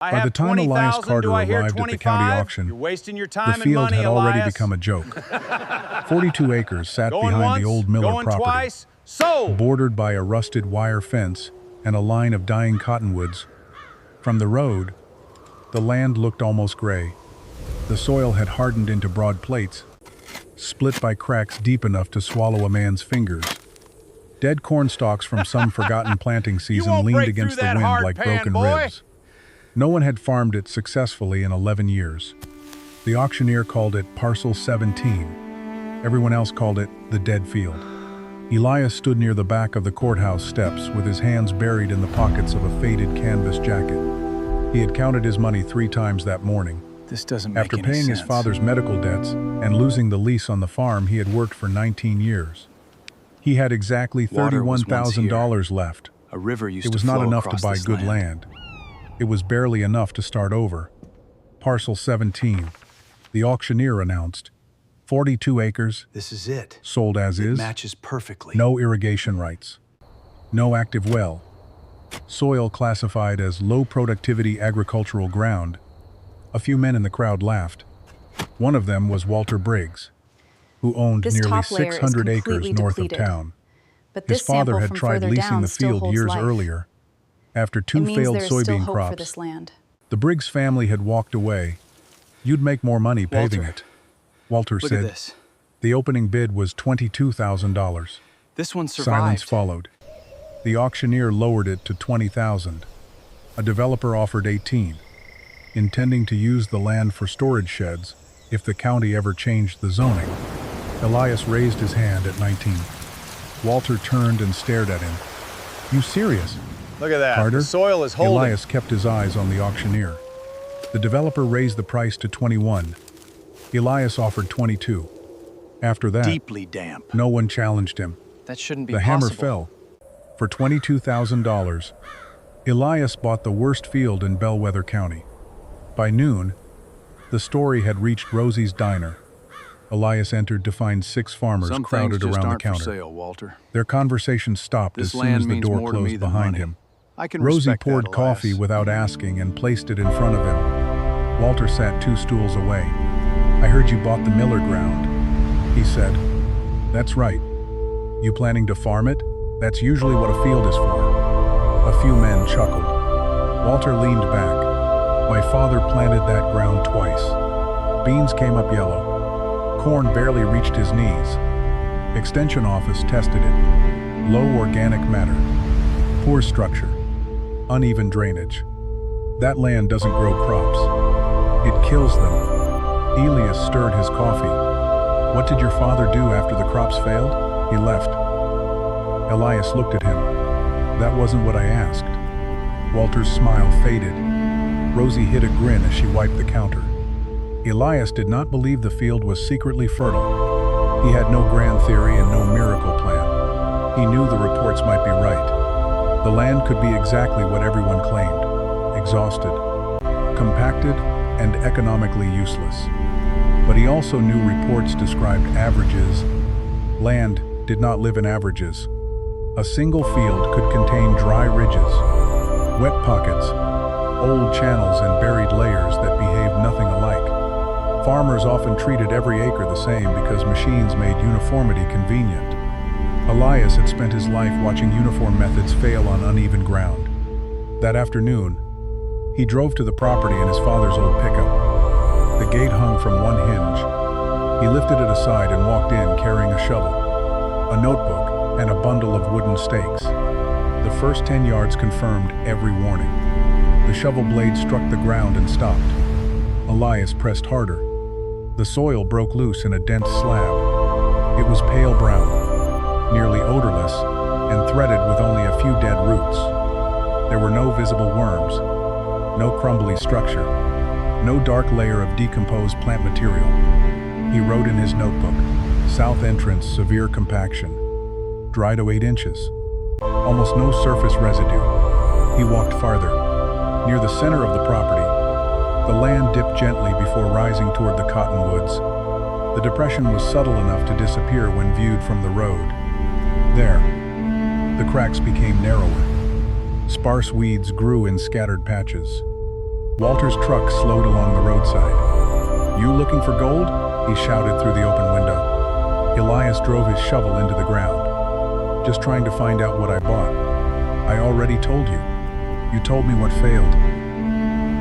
By the time Elias Carter arrived at the county auction, You're wasting your the time and field money, had already Elias. become a joke. 42 acres sat Going behind once, the old Miller going property, twice, sold. bordered by a rusted wire fence and a line of dying cottonwoods. From the road, the land looked almost gray. The soil had hardened into broad plates, split by cracks deep enough to swallow a man's fingers. Dead corn stalks from some forgotten planting season won't leaned break against through the that wind hard like pan, broken boy. ribs. No one had farmed it successfully in 11 years. The auctioneer called it Parcel 17. Everyone else called it the dead field. Elias stood near the back of the courthouse steps with his hands buried in the pockets of a faded canvas jacket. He had counted his money 3 times that morning. This doesn't make After any paying his sense. father's medical debts and losing the lease on the farm he had worked for 19 years, he had exactly Water was once $31,000 left. A river used It was to not flow enough to across buy this good land. It was barely enough to start over. Parcel 17, the auctioneer announced. 42 acres, This is it. sold as It is, matches perfectly. no irrigation rights, no active well, soil classified as low productivity agricultural ground. A few men in the crowd laughed. One of them was Walter Briggs, who owned This nearly top layer is 600 acres completely north of depleted. town. But His this father sample had from tried further leasing down the still field holds years life. earlier. After It 2 means failed there is still soybean hope for crops, this land. the Briggs family had walked away. You'd make more money paving Walter, it, Walter Look said. at this. The opening bid was $22,000. This one Silence survived. followed. The auctioneer lowered it to $20,000. A developer offered $18,000, intending to use the land for storage sheds if the county ever changed the zoning. Elias raised his hand at 19. Walter turned and stared at him. You serious? Look at that. Carter? The soil is holding. Elias kept his eyes on the auctioneer. The developer raised the price to 21. Elias offered 22. After that, Deeply damp. no one challenged him. That shouldn't be The possible. hammer fell. For $22,000, Elias bought the worst field in Bellwether County. By noon, the story had reached Rosie's Diner. Elias entered to find 6 farmers Some things crowded just around the aren't for counter. sale, Walter. Their conversation stopped This as soon land as the means door more to me closed than behind money. him. I can Rosie respect poured that, coffee Elias. without asking and placed it in front of him. Walter sat 2 stools away. I heard you bought the Miller ground, he said. That's right. You planning to farm it? That's usually what a field is for. A few men chuckled. Walter leaned back. My father planted that ground twice. Beans came up yellow. Corn barely reached his knees. Extension office tested it. Low organic matter. Poor structure. Uneven drainage. That land doesn't grow crops. It kills them. Elias stirred his coffee. What did your father do after the crops failed? He left. Elias looked at him. That wasn't what I asked. Walter's smile faded. Rosie hid a grin as she wiped the counter. Elias did not believe the field was secretly fertile. He had no grand theory and no miracle plan. He knew the reports might be right. The land could be exactly what everyone claimed: exhausted, compacted, and economically useless. But he also knew reports described averages. Land did not live in averages. A single field could contain dry ridges, wet pockets, old channels, and buried layers that behaved nothing alike. Farmers often treated every acre the same because machines made uniformity convenient. Elias had spent his life watching uniform methods fail on uneven ground. That afternoon, he drove to the property in his father's old pickup. The gate hung from one hinge. He lifted it aside and walked in carrying a shovel, a notebook, and a bundle of wooden stakes. The first 10 yards confirmed every warning. The shovel blade struck the ground and stopped. Elias pressed harder. The soil broke loose in a dense slab. It was pale brown, nearly odorless, and threaded with only a few dead roots. There were no visible worms, no crumbly structure, no dark layer of decomposed plant material. He wrote in his notebook, south entrance, severe compaction, dry to 8 inches. Almost no surface residue. He walked farther. Near the center of the property, the land dipped gently before rising toward the cottonwoods. The depression was subtle enough to disappear when viewed from the road. There, the cracks became narrower. Sparse weeds grew in scattered patches. Walter's truck slowed along the roadside. "You looking for gold?" he shouted through the open window. Elias drove his shovel into the ground. "Just trying to find out what I bought." "I already told you. You told me what failed."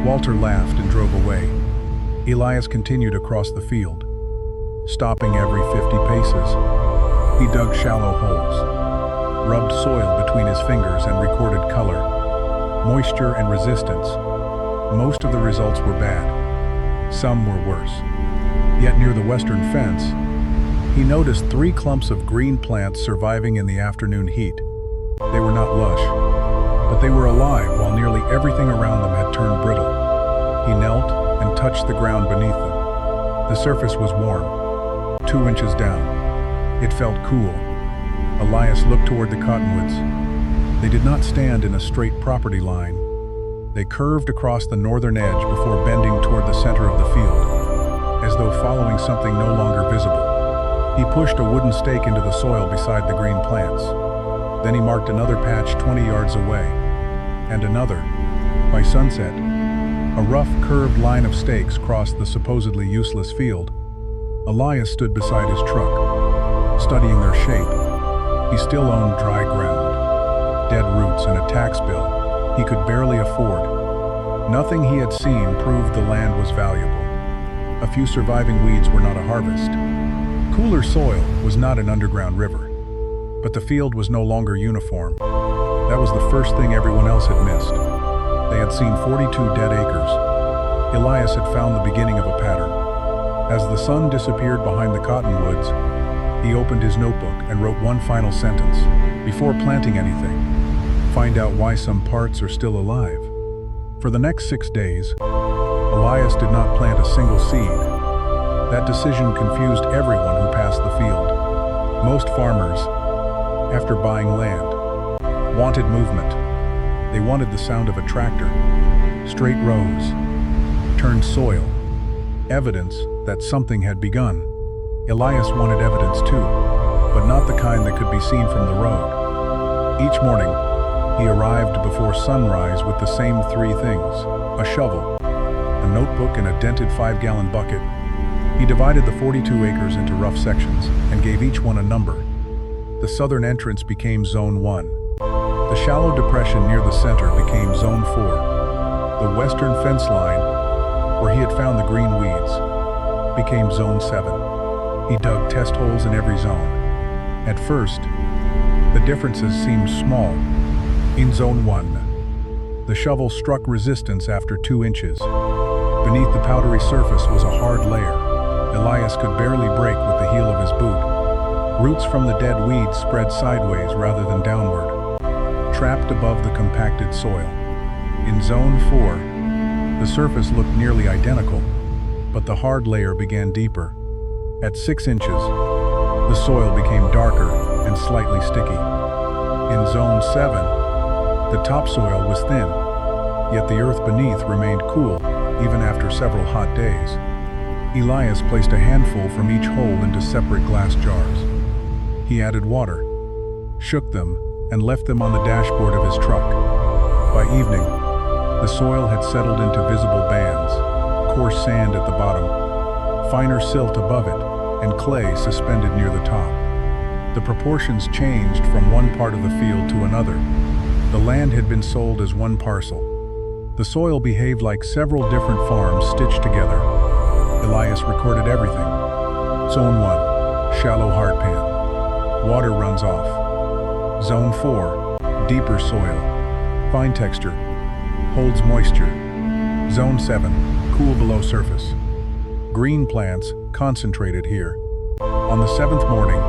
Walter laughed and drove away. Elias continued across the field, stopping every 50 paces. He dug shallow holes, rubbed soil between his fingers and recorded color, moisture and resistance. Most of the results were bad. Some were worse. Yet near the western fence, he noticed 3 clumps of green plants surviving in the afternoon heat. They were not lush, but they were alive while nearly everything around them had turned brittle. He knelt and touched the ground beneath them. The surface was warm, 2 inches down. It felt cool. Elias looked toward the cottonwoods. They did not stand in a straight property line. They curved across the northern edge before bending toward the center of the field, as though following something no longer visible. He pushed a wooden stake into the soil beside the green plants. Then he marked another patch 20 yards away, and another. By sunset, a rough, curved line of stakes crossed the supposedly useless field. Elias stood beside his truck, studying their shape. He still owned dry ground, dead roots, and a tax bill he could barely afford. Nothing he had seen proved the land was valuable. A few surviving weeds were not a harvest. Cooler soil was not an underground river. But the field was no longer uniform. That was the first thing everyone else had missed. They had seen 42 dead acres. Elias had found the beginning of a pattern. As the sun disappeared behind the cottonwoods, he opened his notebook and wrote one final sentence. Before planting anything, find out why some parts are still alive. For the next 6 days, Elias did not plant a single seed. That decision confused everyone who passed the field. Most farmers, after buying land, wanted movement. They wanted the sound of a tractor, straight rows, turned soil, evidence that something had begun. Elias wanted evidence too, but not the kind that could be seen from the road. Each morning, he arrived before sunrise with the same 3 things: a shovel, a notebook, and a dented 5-gallon bucket. He divided the 42 acres into rough sections and gave each one a number. The southern entrance became Zone 1. The shallow depression near the center became Zone 4. The western fence line, where he had found the green weeds, became Zone 7. He dug test holes in every zone. At first, the differences seemed small. In Zone 1, the shovel struck resistance after 2 inches. Beneath the powdery surface was a hard layer Elias could barely break with the heel of his boot. Roots from the dead weeds spread sideways rather than downward, trapped above the compacted soil. In Zone 4, the surface looked nearly identical, but the hard layer began deeper. At 6 inches, the soil became darker and slightly sticky. In Zone 7, the topsoil was thin, yet the earth beneath remained cool even after several hot days. Elias placed a handful from each hole into separate glass jars. He added water, shook them, and left them on the dashboard of his truck. By evening, the soil had settled into visible bands, coarse sand at the bottom, finer silt above it, and clay suspended near the top. The proportions changed from one part of the field to another. The land had been sold as one parcel. The soil behaved like several different farms stitched together. Elias recorded everything. Zone 1, shallow hardpan. Water runs off. Zone 4, deeper soil. Fine texture. Holds moisture. Zone 7, cool below surface. Green plants concentrated here. On the 7th morning,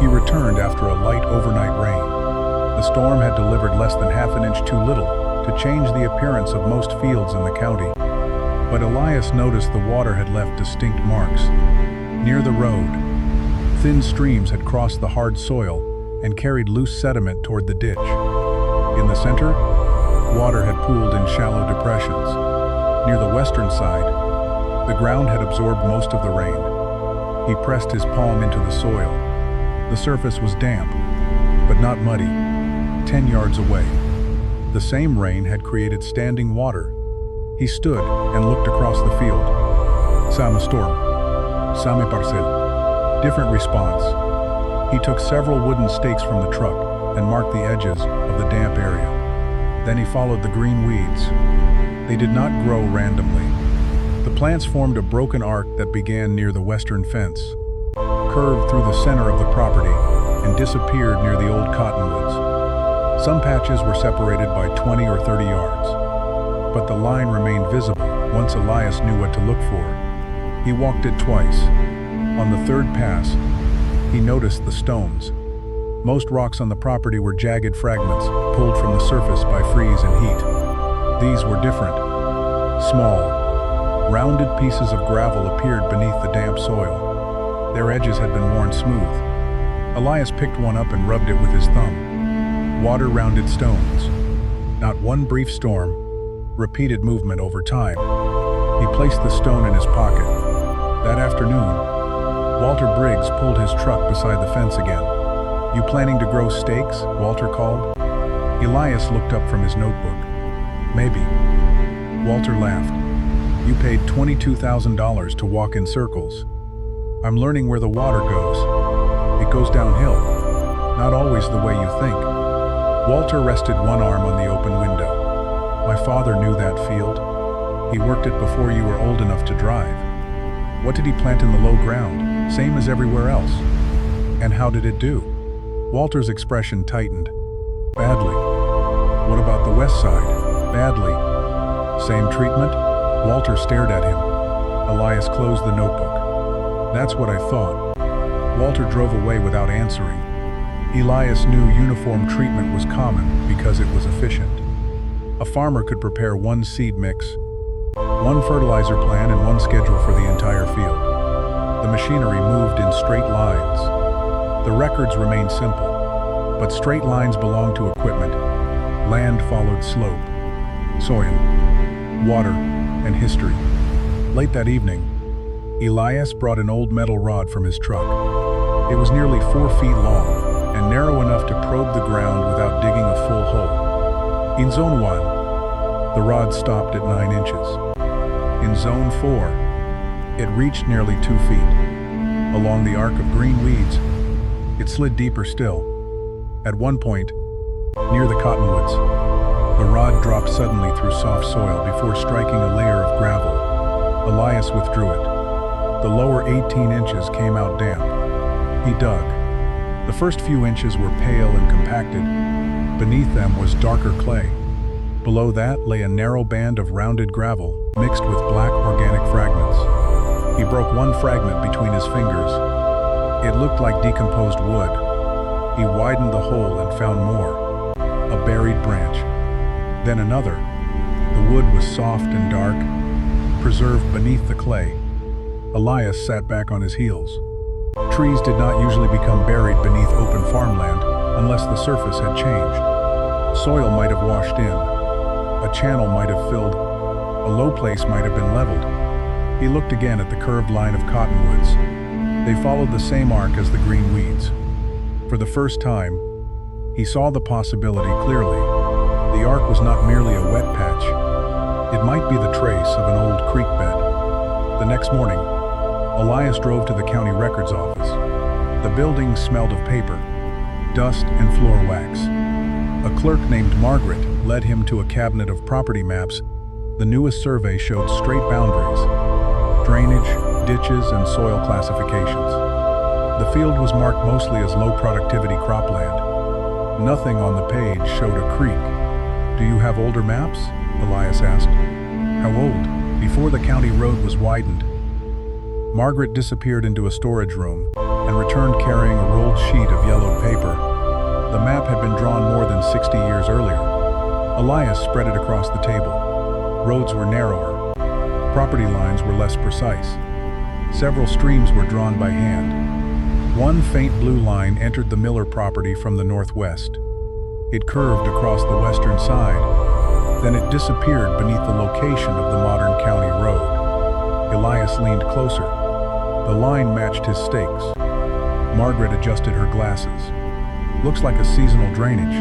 he returned after a light overnight rain. The storm had delivered less than half an inch too little to change the appearance of most fields in the county. But Elias noticed the water had left distinct marks. Near the road, thin streams had crossed the hard soil and carried loose sediment toward the ditch. In the center, water had pooled in shallow depressions. Near the western side, the ground had absorbed most of the rain. He pressed his palm into the soil. The surface was damp, but not muddy. 10 yards away, the same rain had created standing water. He stood and looked across the field. Sama storm. Same parcel. Different response. He took several wooden stakes from the truck and marked the edges of the damp area. Then he followed the green weeds. They did not grow randomly. The plants formed a broken arc that began near the western fence, curved through the center of the property, and disappeared near the old cottonwoods. Some patches were separated by 20 or 30 yards, but the line remained visible once Elias knew what to look for. He walked it twice. On the third pass, he noticed the stones. Most rocks on the property were jagged fragments pulled from the surface by freeze and heat. These were different. Small, rounded pieces of gravel appeared beneath the damp soil. Their edges had been worn smooth. Elias picked one up and rubbed it with his thumb. Water-rounded stones. Not one brief storm, repeated movement over time. He placed the stone in his pocket. That afternoon, Walter Briggs pulled his truck beside the fence again. "You planning to grow steaks?" Walter called. Elias looked up from his notebook. "Maybe." Walter laughed. "You paid $22,000 to walk in circles. I'm learning where the water goes. It goes downhill. Not always the way you think." Walter rested one arm on the open window. "My father knew that field. He worked it before you were old enough to drive." "What did he plant in the low ground? Same as everywhere else." "And how did it do?" Walter's expression tightened. "Badly." "What about the west side?" "Badly." "Same treatment?" Walter stared at him. Elias closed the notebook. "That's what I thought." Walter drove away without answering. Elias knew uniform treatment was common because it was efficient. A farmer could prepare one seed mix, one fertilizer plan, and one schedule for the entire field. The machinery moved in straight lines. The records remained simple, but straight lines belonged to equipment. Land followed slope, soil, water, and history. Late that evening, Elias brought an old metal rod from his truck. It was nearly 4 feet long and narrow enough to probe the ground without digging a full hole. In Zone 1, the rod stopped at 9 inches. In Zone 4, it reached nearly 2 feet. Along the arc of green weeds, it slid deeper still. At one point, near the cottonwoods, the rod dropped suddenly through soft soil before striking a layer of gravel. Elias withdrew it. The lower 18 inches came out damp. He dug. The first few inches were pale and compacted. Beneath them was darker clay. Below that lay a narrow band of rounded gravel mixed with black organic fragments. He broke one fragment between his fingers. It looked like decomposed wood. He widened the hole and found more. A buried branch. Then another. The wood was soft and dark, preserved beneath the clay. Elias sat back on his heels. Trees did not usually become buried beneath open farmland unless the surface had changed. Soil might have washed in. A channel might have filled. A low place might have been leveled. He looked again at the curved line of cottonwoods. They followed the same arc as the green weeds. For the first time, he saw the possibility clearly. The arc was not merely a wet patch. It might be the trace of an old creek bed. The next morning, Elias drove to the county records office. The building smelled of paper, dust, and floor wax. A clerk named Margaret led him to a cabinet of property maps. The newest survey showed straight boundaries, drainage, ditches, and soil classifications. The field was marked mostly as low-productivity cropland. Nothing on the page showed a creek. "Do you have older maps?" Elias asked. "How old?" "Before the county road was widened." Margaret disappeared into a storage room and returned carrying a rolled sheet of yellowed paper. The map had been drawn more than 60 years earlier. Elias spread it across the table. Roads were narrower. Property lines were less precise. Several streams were drawn by hand. One faint blue line entered the Miller property from the northwest. It curved across the western side. Then it disappeared beneath the location of the modern county road. Elias leaned closer. The line matched his stakes. Margaret adjusted her glasses. "Looks like a seasonal drainage.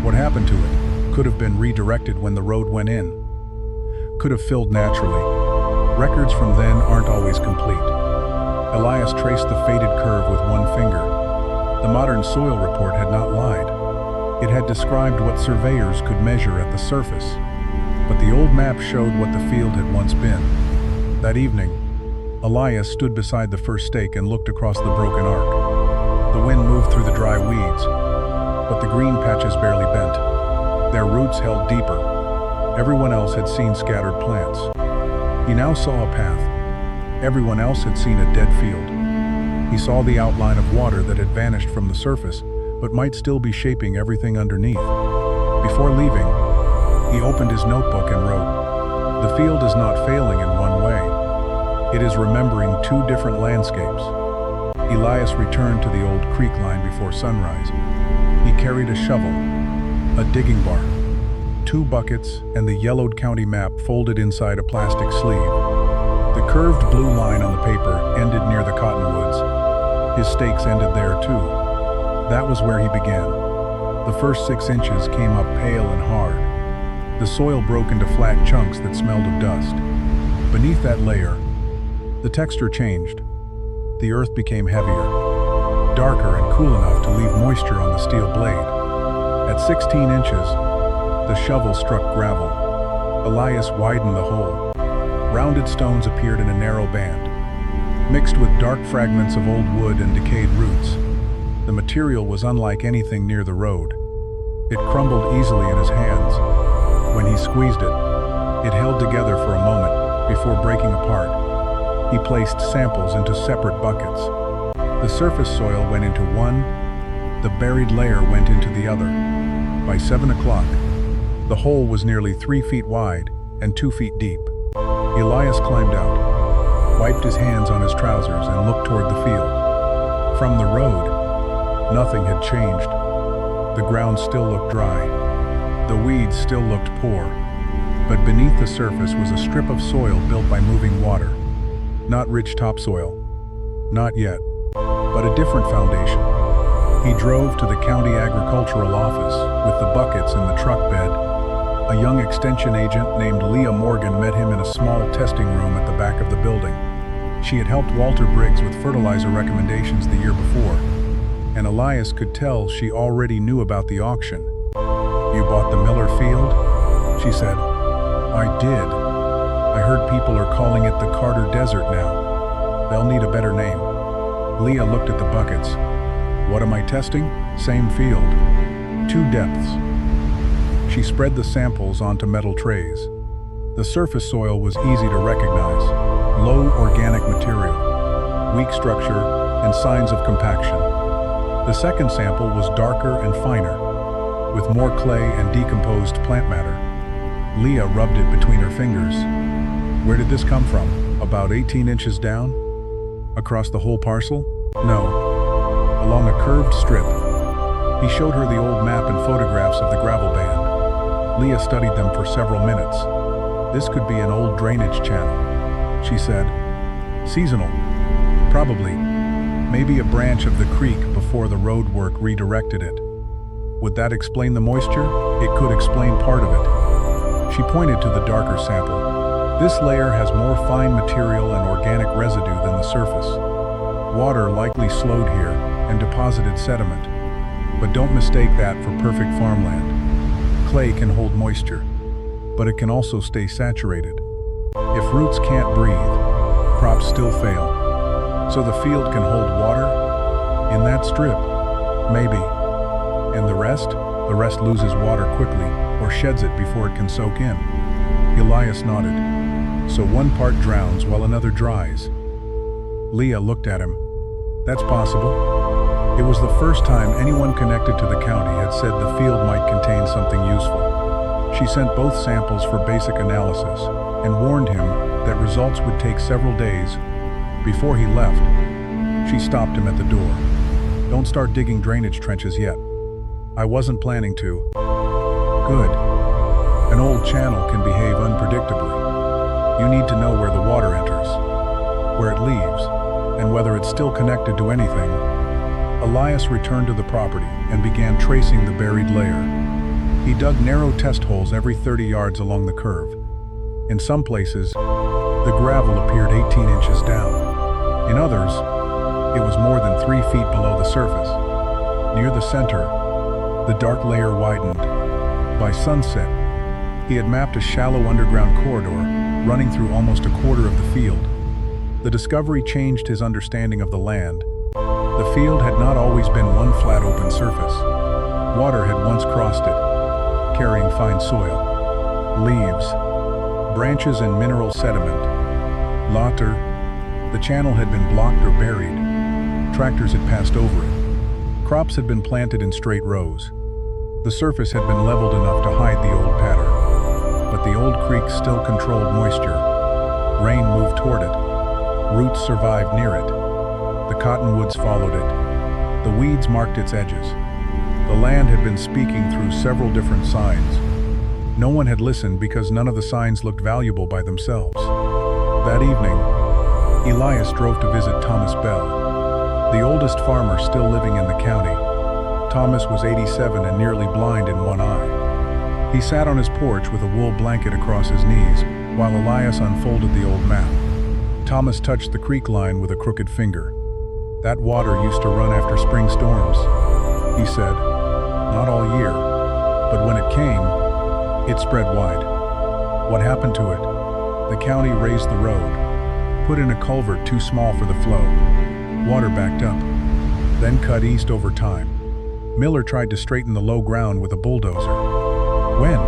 What happened to it? Could have been redirected when the road went in." could have filled naturally. Records from then aren't always complete. Elias traced the faded curve with one finger. The modern soil report had not lied. It had described what surveyors could measure at the surface. But the old map showed what the field had once been. That evening, Elias stood beside the first stake and looked across the broken arc. The wind moved through the dry weeds, but the green patches barely bent. Their roots held deeper. Everyone else had seen scattered plants. He now saw a path. Everyone else had seen a dead field. He saw the outline of water that had vanished from the surface, but might still be shaping everything underneath. Before leaving, he opened his notebook and wrote, "The field is not failing in one way. It is remembering two different landscapes." Elias returned to the old creek line before sunrise. He carried a shovel, a digging bar, 2 buckets, and the yellowed county map folded inside a plastic sleeve. The curved blue line on the paper ended near the cottonwoods. His stakes ended there too. That was where he began. The first 6 inches came up pale and hard. The soil broke into flat chunks that smelled of dust. Beneath that layer, the texture changed. The earth became heavier, darker and cool enough to leave moisture on the steel blade. At 16 inches, the shovel struck gravel. Elias widened the hole. Rounded stones appeared in a narrow band, mixed with dark fragments of old wood and decayed roots. The material was unlike anything near the road. It crumbled easily in his hands. When he squeezed it, it held together for a moment before breaking apart. He placed samples into separate buckets. The surface soil went into one, the buried layer went into the other. By 7 o'clock, the hole was nearly 3 feet wide and 2 feet deep. Elias climbed out, wiped his hands on his trousers, and looked toward the field. From the road, nothing had changed. The ground still looked dry. The weeds still looked poor. But beneath the surface was a strip of soil built by moving water. Not rich topsoil. Not yet. But a different foundation. He drove to the county agricultural office with the buckets in the truck bed. A young extension agent named Leah Morgan met him in a small testing room at the back of the building. She had helped Walter Briggs with fertilizer recommendations the year before, and Elias could tell she already knew about the auction. "You bought the Miller field?" she said. "I did. I heard people are calling it the Carter Desert now. They'll need a better name." Leah looked at the buckets. "What am I testing?" "Same field. 2 depths." She spread the samples onto metal trays. The surface soil was easy to recognize. Low organic material, weak structure, and signs of compaction. The second sample was darker and finer, with more clay and decomposed plant matter. Leah rubbed it between her fingers. "Where did this come from? About 18 inches down? Across the whole parcel?" "No. Along a curved strip." He showed her the old map and photographs of the gravel band. Leah studied them for several minutes. "This could be an old drainage channel," she said. "Seasonal. Probably. Maybe a branch of the creek before the road work redirected it. Would that explain the moisture? It could explain part of it." She pointed to the darker sample. "This layer has more fine material and organic residue than the surface. Water likely slowed here and deposited sediment. But don't mistake that for perfect farmland. Clay can hold moisture, but it can also stay saturated. If roots can't breathe, crops still fail. So the field can hold water? In that strip? Maybe. And the rest? The rest loses water quickly or sheds it before it can soak in." Elias nodded. "So one part drowns while another dries." Leah looked at him. "That's possible." It was the first time anyone connected to the county had said the field might contain something useful. She sent both samples for basic analysis and warned him that results would take several days. Before he left, she stopped him at the door. "Don't start digging drainage trenches yet." "I wasn't planning to." "Good. An old channel can behave unpredictably. You need to know where the water enters, where it leaves, and whether it's still connected to anything." Elias returned to the property and began tracing the buried layer. He dug narrow test holes every 30 yards along the curve. In some places, the gravel appeared 18 inches down. In others, it was more than 3 feet below the surface. Near the center, the dark layer widened. By sunset, he had mapped a shallow underground corridor running through almost a quarter of the field. The discovery changed his understanding of the land. The field had not always been one flat open surface. Water had once crossed it, carrying fine soil, leaves, branches and mineral sediment. Later, the channel had been blocked or buried. Tractors had passed over it. Crops had been planted in straight rows. The surface had been leveled enough to hide the old pattern. But the old creek still controlled moisture. Rain moved toward it. Roots survived near it. The cottonwoods followed it. The weeds marked its edges. The land had been speaking through several different signs. No one had listened because none of the signs looked valuable by themselves. That evening, Elias drove to visit Thomas Bell, the oldest farmer still living in the county. Thomas was 87 and nearly blind in one eye. He sat on his porch with a wool blanket across his knees while Elias unfolded the old map. Thomas touched the creek line with a crooked finger. That water used to run after spring storms, he said. Not all year, but when it came, it spread wide. What happened to it? The county raised the road, put in a culvert too small for the flow. Water backed up, then cut east over time. Miller tried to straighten the low ground with a bulldozer. When?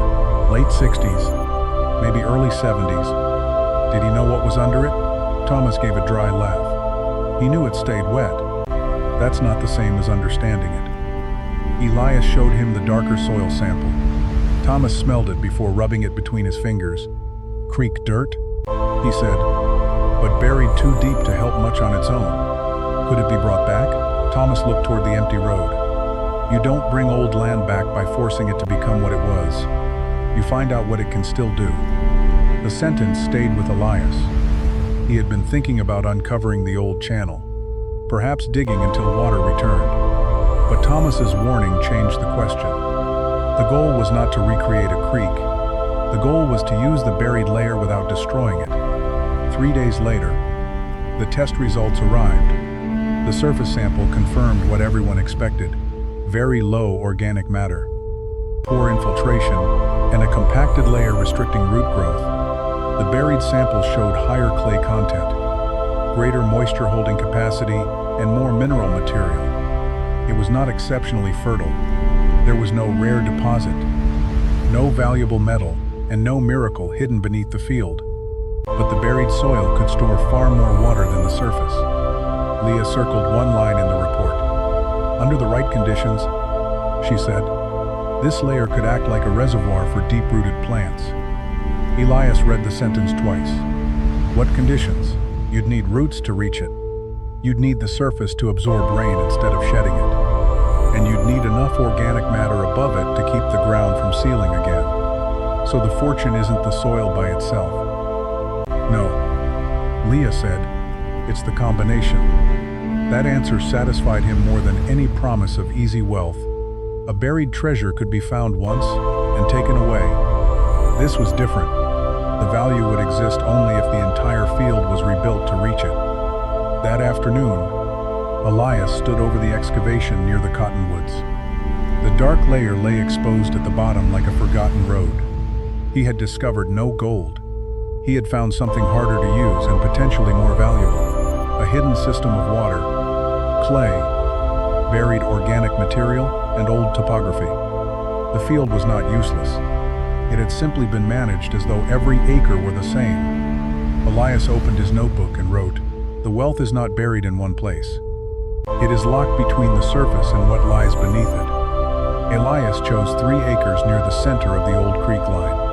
Late 60s, maybe early 70s. Did he know what was under it? Thomas gave a dry laugh. He knew it stayed wet. That's not the same as understanding it. Elias showed him the darker soil sample. Thomas smelled it before rubbing it between his fingers. Creek dirt, he said, but buried too deep to help much on its own. Could it be brought back? Thomas looked toward the empty road. You don't bring old land back by forcing it to become what it was. You find out what it can still do. The sentence stayed with Elias. He had been thinking about uncovering the old channel, perhaps digging until water returned. But Thomas's warning changed the question. The goal was not to recreate a creek. The goal was to use the buried layer without destroying it. 3 days later, the test results arrived. The surface sample confirmed what everyone expected: very low organic matter, poor infiltration, and a compacted layer restricting root growth. The buried sample showed higher clay content, greater moisture holding capacity, and more mineral material. It was not exceptionally fertile. There was no rare deposit, no valuable metal, and no miracle hidden beneath the field. But the buried soil could store far more water than the surface. Leah circled one line in the report. Under the right conditions, she said, this layer could act like a reservoir for deep-rooted plants. Elias read the sentence twice. What conditions? You'd need roots to reach it. You'd need the surface to absorb rain instead of shedding it. And you'd need enough organic matter above it to keep the ground from sealing again. So the fortune isn't the soil by itself. No, Leah said, it's the combination. That answer satisfied him more than any promise of easy wealth. A buried treasure could be found once and taken away. This was different. The value would exist only if the entire field was rebuilt to reach it. That afternoon, Elias stood over the excavation near the cottonwoods. The dark layer lay exposed at the bottom like a forgotten road. He had discovered no gold. He had found something harder to use and potentially more valuable: a hidden system of water, clay, buried organic material, and old topography. The field was not useless. It had simply been managed as though every acre were the same. Elias opened his notebook and wrote, "The wealth is not buried in one place. It is locked between the surface and what lies beneath it." Elias chose 3 acres near the center of the old creek line.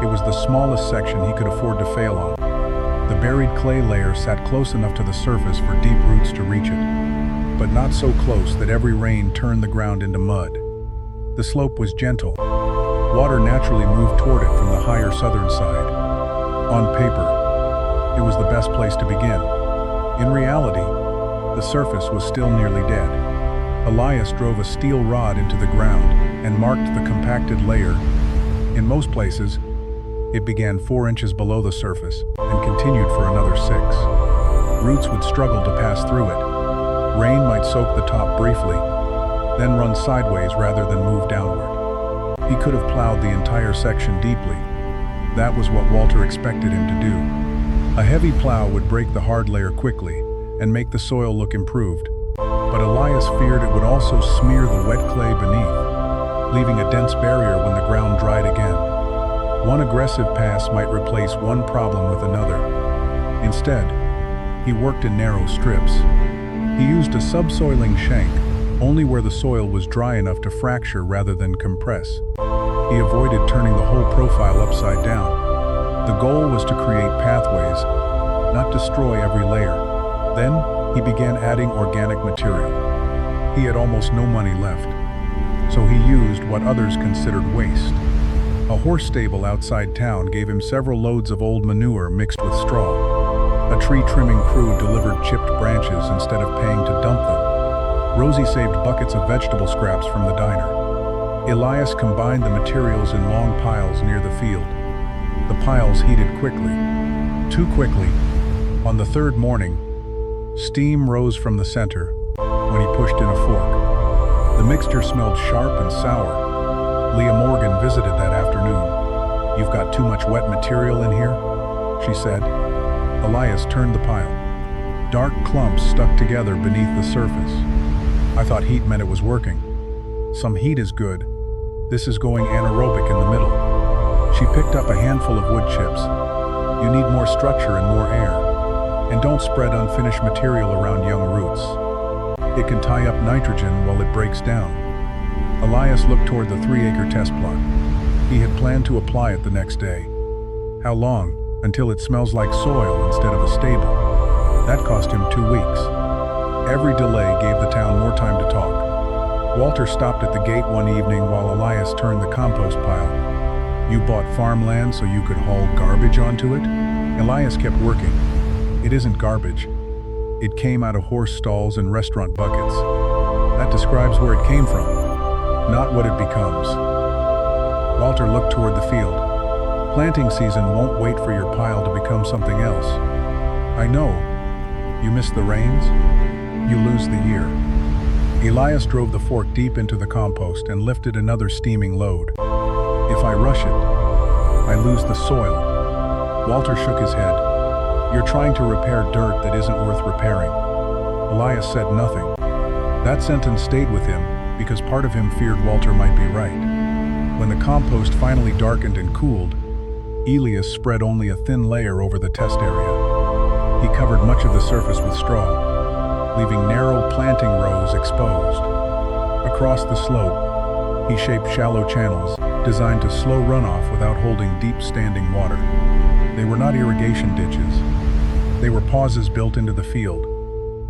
It was the smallest section he could afford to fail on. The buried clay layer sat close enough to the surface for deep roots to reach it, but not so close that every rain turned the ground into mud. The slope was gentle. Water naturally moved toward it from the higher southern side. On paper, it was the best place to begin. In reality, the surface was still nearly dead. Elias drove a steel rod into the ground and marked the compacted layer. In most places, It began 4 inches below the surface and continued for another 6. Roots would struggle to pass through it. Rain might soak the top briefly, then run sideways rather than move downward. He could have plowed the entire section deeply. That was what Walter expected him to do. A heavy plow would break the hard layer quickly and make the soil look improved. But Elias feared it would also smear the wet clay beneath, leaving a dense barrier when the ground dried again. One aggressive pass might replace one problem with another. Instead, he worked in narrow strips. He used a subsoiling shank, only where the soil was dry enough to fracture rather than compress. He avoided turning the whole profile upside down. The goal was to create pathways, not destroy every layer. Then, he began adding organic material. He had almost no money left, so he used what others considered waste. A horse stable outside town gave him several loads of old manure mixed with straw. A tree trimming crew delivered chipped branches instead of paying to dump them. Rosie saved buckets of vegetable scraps from the diner. Elias combined the materials in long piles near the field. The piles heated quickly. Too quickly. On the 3rd morning, steam rose from the center when he pushed in a fork. The mixture smelled sharp and sour. Leah Morgan visited that afternoon. "You've got too much wet material in here," she said. Elias turned the pile. Dark clumps stuck together beneath the surface. "I thought heat meant it was working." "Some heat is good. This is going anaerobic in the middle." She picked up a handful of wood chips. "You need more structure and more air. And don't spread unfinished material around young roots. It can tie up nitrogen while it breaks down." Elias looked toward the 3-acre test plot. He had planned to apply it the next day. How long? Until it smells like soil instead of a stable. That cost him 2 weeks. Every delay gave the town more time to talk. Walter stopped at the gate one evening while Elias turned the compost pile. "You bought farmland so you could haul garbage onto it?" Elias kept working. "It isn't garbage. It came out of horse stalls and restaurant buckets. That describes where it came from, not what it becomes." Walter looked toward the field. "Planting season won't wait for your pile to become something else." "I know. You miss the rains, you lose the year." Elias drove the fork deep into the compost and lifted another steaming load. "If I rush it, I lose the soil." Walter shook his head. "You're trying to repair dirt that isn't worth repairing." Elias said nothing. That sentence stayed with him because part of him feared Walter might be right. When the compost finally darkened and cooled, Elias spread only a thin layer over the test area. He covered much of the surface with straw, leaving narrow planting rows exposed. Across the slope, he shaped shallow channels designed to slow runoff without holding deep standing water. They were not irrigation ditches. They were pauses built into the field.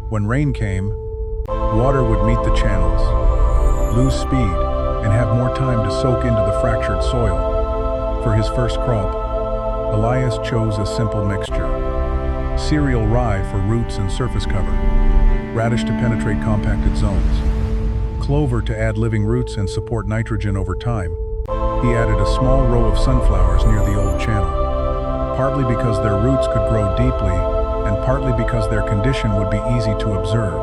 When rain came, water would meet the channels, lose speed, and have more time to soak into the fractured soil. For his first crop, Elias chose a simple mixture. Cereal rye for roots and surface cover, radish to penetrate compacted zones, clover to add living roots and support nitrogen over time. He added a small row of sunflowers near the old channel, partly because their roots could grow deeply and partly because their condition would be easy to observe.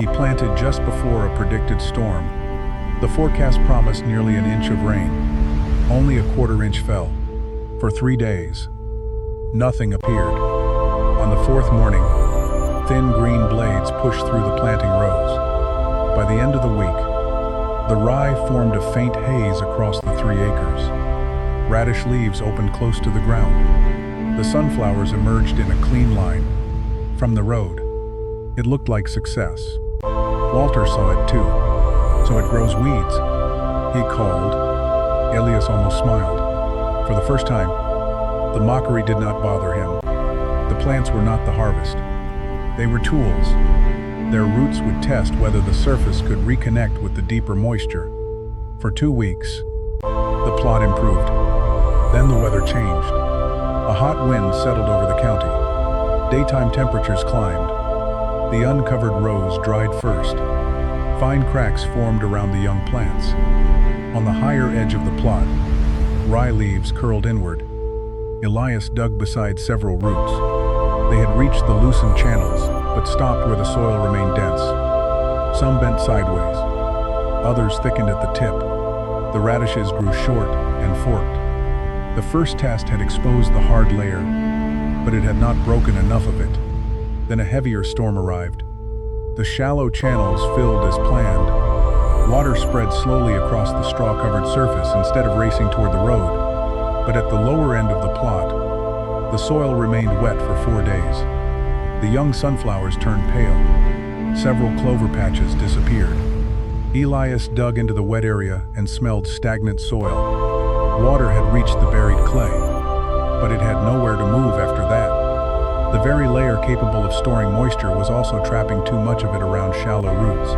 He planted just before a predicted storm. The forecast promised nearly an inch of rain. Only a quarter inch fell. For 3 days, nothing appeared. On the 4th morning, thin green blades pushed through the planting rows. By the end of the week, the rye formed a faint haze across the 3 acres. Radish leaves opened close to the ground. The sunflowers emerged in a clean line from the road. It looked like success. Walter saw it too. "So it grows weeds," he called. Elias almost smiled. For the first time, the mockery did not bother him. The plants were not the harvest. They were tools. Their roots would test whether the surface could reconnect with the deeper moisture. For 2 weeks, the plot improved. Then the weather changed. A hot wind settled over the county. Daytime temperatures climbed. The uncovered rows dried first. Fine cracks formed around the young plants. On the higher edge of the plot, rye leaves curled inward. Elias dug beside several roots. They had reached the loosened channels, but stopped where the soil remained dense. Some bent sideways. Others thickened at the tip. The radishes grew short and forked. The first test had exposed the hard layer, but it had not broken enough of it. Then a heavier storm arrived. The shallow channels filled as planned. Water spread slowly across the straw-covered surface instead of racing toward the road. But at the lower end of the plot, the soil remained wet for 4 days. The young sunflowers turned pale. Several clover patches disappeared. Elias dug into the wet area and smelled stagnant soil. Water had reached the buried clay, but it had nowhere to move after that. The very layer capable of storing moisture was also trapping too much of it around shallow roots.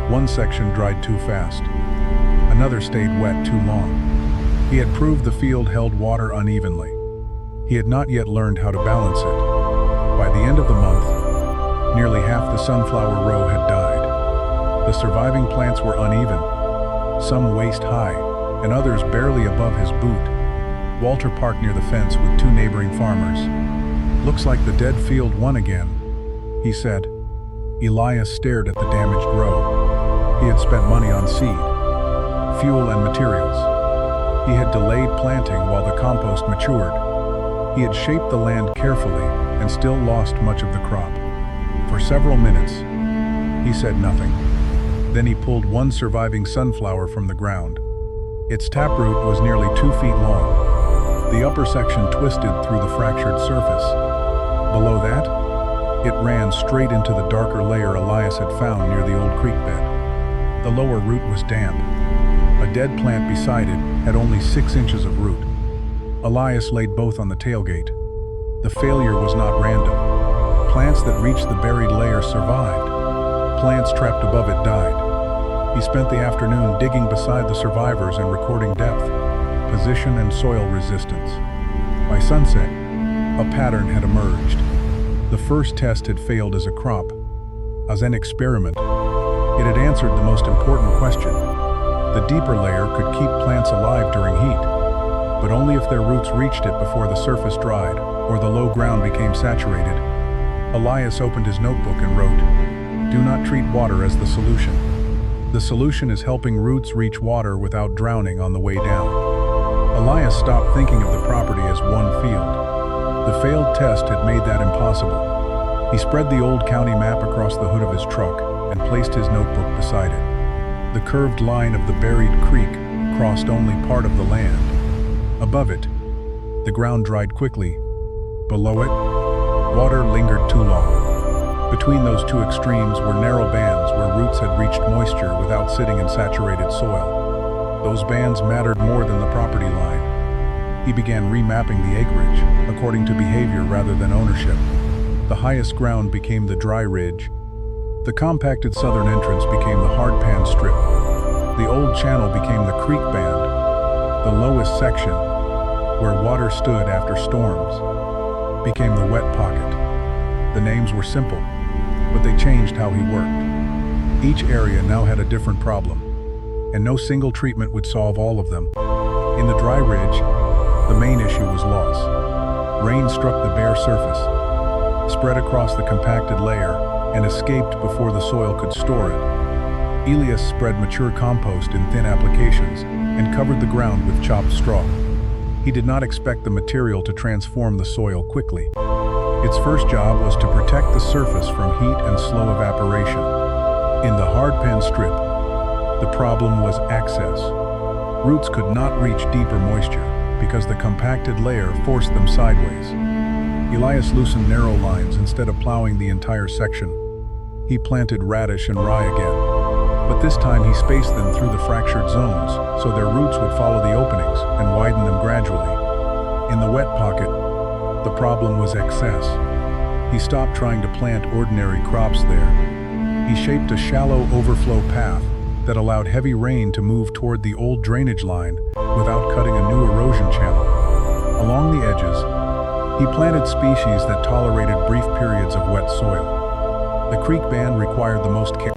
One section dried too fast. Another stayed wet too long. He had proved the field held water unevenly. He had not yet learned how to balance it. By the end of the month, nearly half the sunflower row had died. The surviving plants were uneven, some waist-high, and others barely above his boot. Walter parked near the fence with 2 neighboring farmers. "Looks like the dead field won again," he said. Elias stared at the damaged row. He had spent money on seed, fuel, and materials. He had delayed planting while the compost matured. He had shaped the land carefully and still lost much of the crop. For several minutes, he said nothing. Then he pulled one surviving sunflower from the ground. Its taproot was nearly 2 feet long. The upper section twisted through the fractured surface. Below that, it ran straight into the darker layer Elias had found near the old creek bed. The lower root was damp. A dead plant beside it had only 6 inches of root. Elias laid both on the tailgate. The failure was not random. Plants that reached the buried layer survived. Plants trapped above it died. He spent the afternoon digging beside the survivors and recording depth, position, and soil resistance. By sunset, a pattern had emerged. The first test had failed as a crop. As an experiment, it had answered the most important question. The deeper layer could keep plants alive during heat, but only if their roots reached it before the surface dried or the low ground became saturated. Elias opened his notebook and wrote, "Do not treat water as the solution. The solution is helping roots reach water without drowning on the way down." Elias stopped thinking of the property as one field. The failed test had made that impossible. He spread the old county map across the hood of his truck and placed his notebook beside it. The curved line of the buried creek crossed only part of the land. Above it, the ground dried quickly. Below it, water lingered too long. Between those two extremes were narrow bands where roots had reached moisture without sitting in saturated soil. Those bands mattered more than the property line. He began remapping the acreage, according to behavior rather than ownership. The highest ground became the dry ridge. The compacted southern entrance became the hard pan strip. The old channel became the creek band. The lowest section, where water stood after storms, became the wet pocket. The names were simple, but they changed how he worked. Each area now had a different problem, and no single treatment would solve all of them. In the dry ridge, the main issue was loss. Rain struck the bare surface, spread across the compacted layer, and escaped before the soil could store it. Elias spread mature compost in thin applications and covered the ground with chopped straw. He did not expect the material to transform the soil quickly. Its first job was to protect the surface from heat and slow evaporation. In the hard pan strip, the problem was access. Roots could not reach deeper moisture because the compacted layer forced them sideways. Elias loosened narrow lines instead of plowing the entire section. He planted radish and rye again, but this time he spaced them through the fractured zones so their roots would follow the openings and widen them gradually. In the wet pocket, the problem was excess. He stopped trying to plant ordinary crops there. He shaped a shallow overflow path that allowed heavy rain to move toward the old drainage line without cutting a new erosion channel. Along the edges, he planted species that tolerated brief periods of wet soil. The creek band required the most care.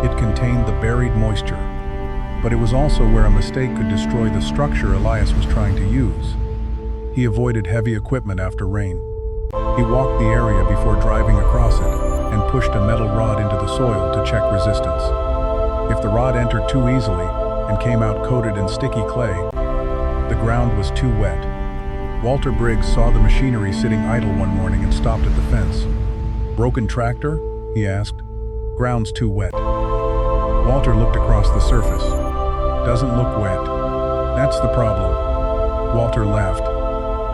It contained the buried moisture, but it was also where a mistake could destroy the structure Elias was trying to use. He avoided heavy equipment after rain. He walked the area before driving across it and pushed a metal rod into the soil to check resistance. If the rod entered too easily and came out coated in sticky clay, the ground was too wet. Walter Briggs saw the machinery sitting idle one morning and stopped at the fence. "Broken tractor?" he asked. "Ground's too wet." Walter looked across the surface. "Doesn't look wet. That's the problem." Walter laughed.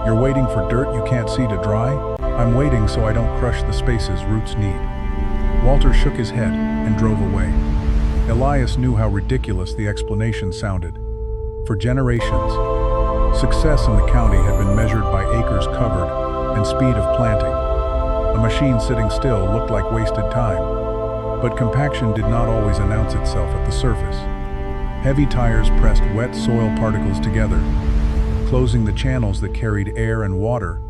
"You're waiting for dirt you can't see to dry? I'm waiting so I don't crush the spaces roots need." Walter shook his head and drove away. Elias knew how ridiculous the explanation sounded. For generations, success in the county had been measured by acres covered and speed of planting. A machine sitting still looked like wasted time. But compaction did not always announce itself at the surface. Heavy tires pressed wet soil particles together, closing the channels that carried air and water.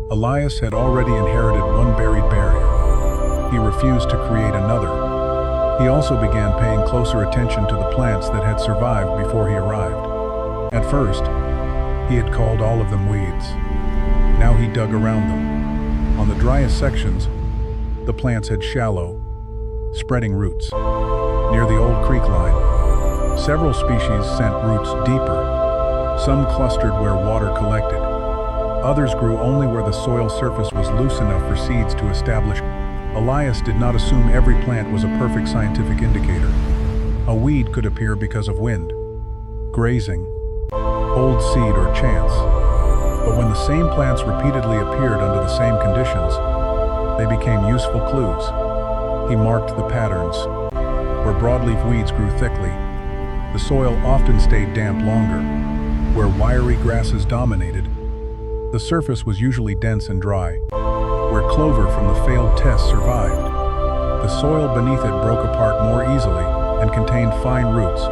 Elias had already inherited one buried barrier. He refused to create another. He also began paying closer attention to the plants that had survived before he arrived. At first, he had called all of them weeds. Now he dug around them. On the driest sections, the plants had shallow, spreading roots. Near the old creek line, several species sent roots deeper. Some clustered where water collected. Others grew only where the soil surface was loose enough for seeds to establish. Elias did not assume every plant was a perfect scientific indicator. A weed could appear because of wind, grazing, old seed, or chance. But when the same plants repeatedly appeared under the same conditions, they became useful clues. He marked the patterns. Where broadleaf weeds grew thickly, the soil often stayed damp longer. Where wiry grasses dominated, the surface was usually dense and dry. Where clover from the failed test survived, the soil beneath it broke apart more easily and contained fine roots.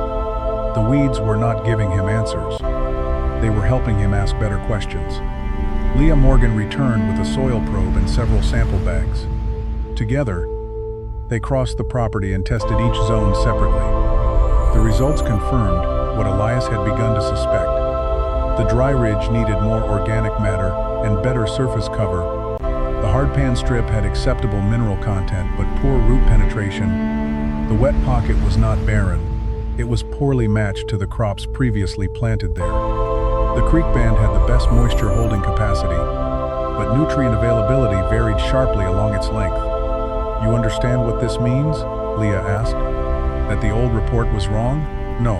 The weeds were not giving him answers. They were helping him ask better questions. Leah Morgan returned with a soil probe and several sample bags. Together, they crossed the property and tested each zone separately. The results confirmed what Elias had begun to suspect. The dry ridge needed more organic matter and better surface cover. The hardpan strip had acceptable mineral content but poor root penetration. The wet pocket was not barren. It was poorly matched to the crops previously planted there. The creek band had the best moisture holding capacity, but nutrient availability varied sharply along its length. "You understand what this means?" Leah asked. "That the old report was wrong?" "No.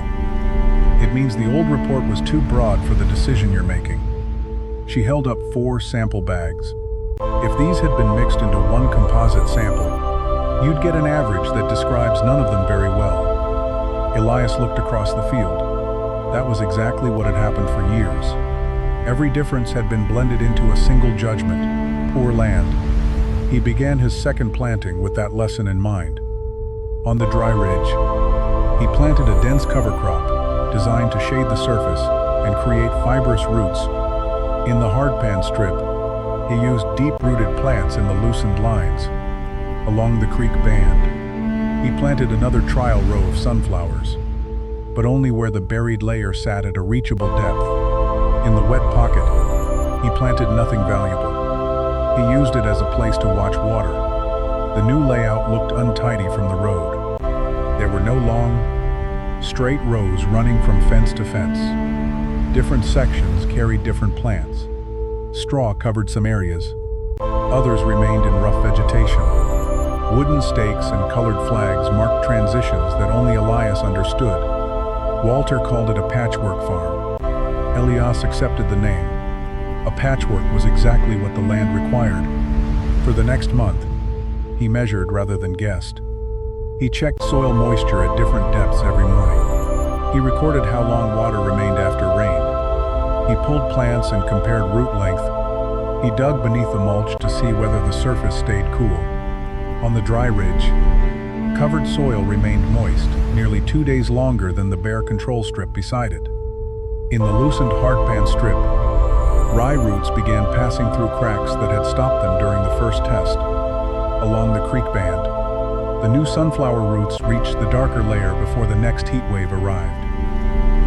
It means the old report was too broad for the decision you're making." She held up 4 sample bags. "If these had been mixed into one composite sample, you'd get an average that describes none of them very well." Elias looked across the field. That was exactly what had happened for years. Every difference had been blended into a single judgment: poor land. He began his second planting with that lesson in mind. On the dry ridge, he planted a dense cover crop designed to shade the surface and create fibrous roots. In the hardpan strip, he used deep-rooted plants in the loosened lines. Along the creek band, he planted another trial row of sunflowers, but only where the buried layer sat at a reachable depth. In the wet pocket, he planted nothing valuable. He used it as a place to watch water. The new layout looked untidy from the road. There were no long, straight rows running from fence to fence. Different sections carried different plants. Straw covered some areas. Others remained in rough vegetation. Wooden stakes and colored flags marked transitions that only Elias understood. Walter called it a patchwork farm. Elias accepted the name. A patchwork was exactly what the land required. For the next month, he measured rather than guessed. He checked soil moisture at different depths every morning. He recorded how long water remained after rain. He pulled plants and compared root length. He dug beneath the mulch to see whether the surface stayed cool. On the dry ridge, covered soil remained moist, nearly 2 days longer than the bare control strip beside it. In the loosened hardpan strip, rye roots began passing through cracks that had stopped them during the first test. Along the creek band, the new sunflower roots reached the darker layer before the next heat wave arrived.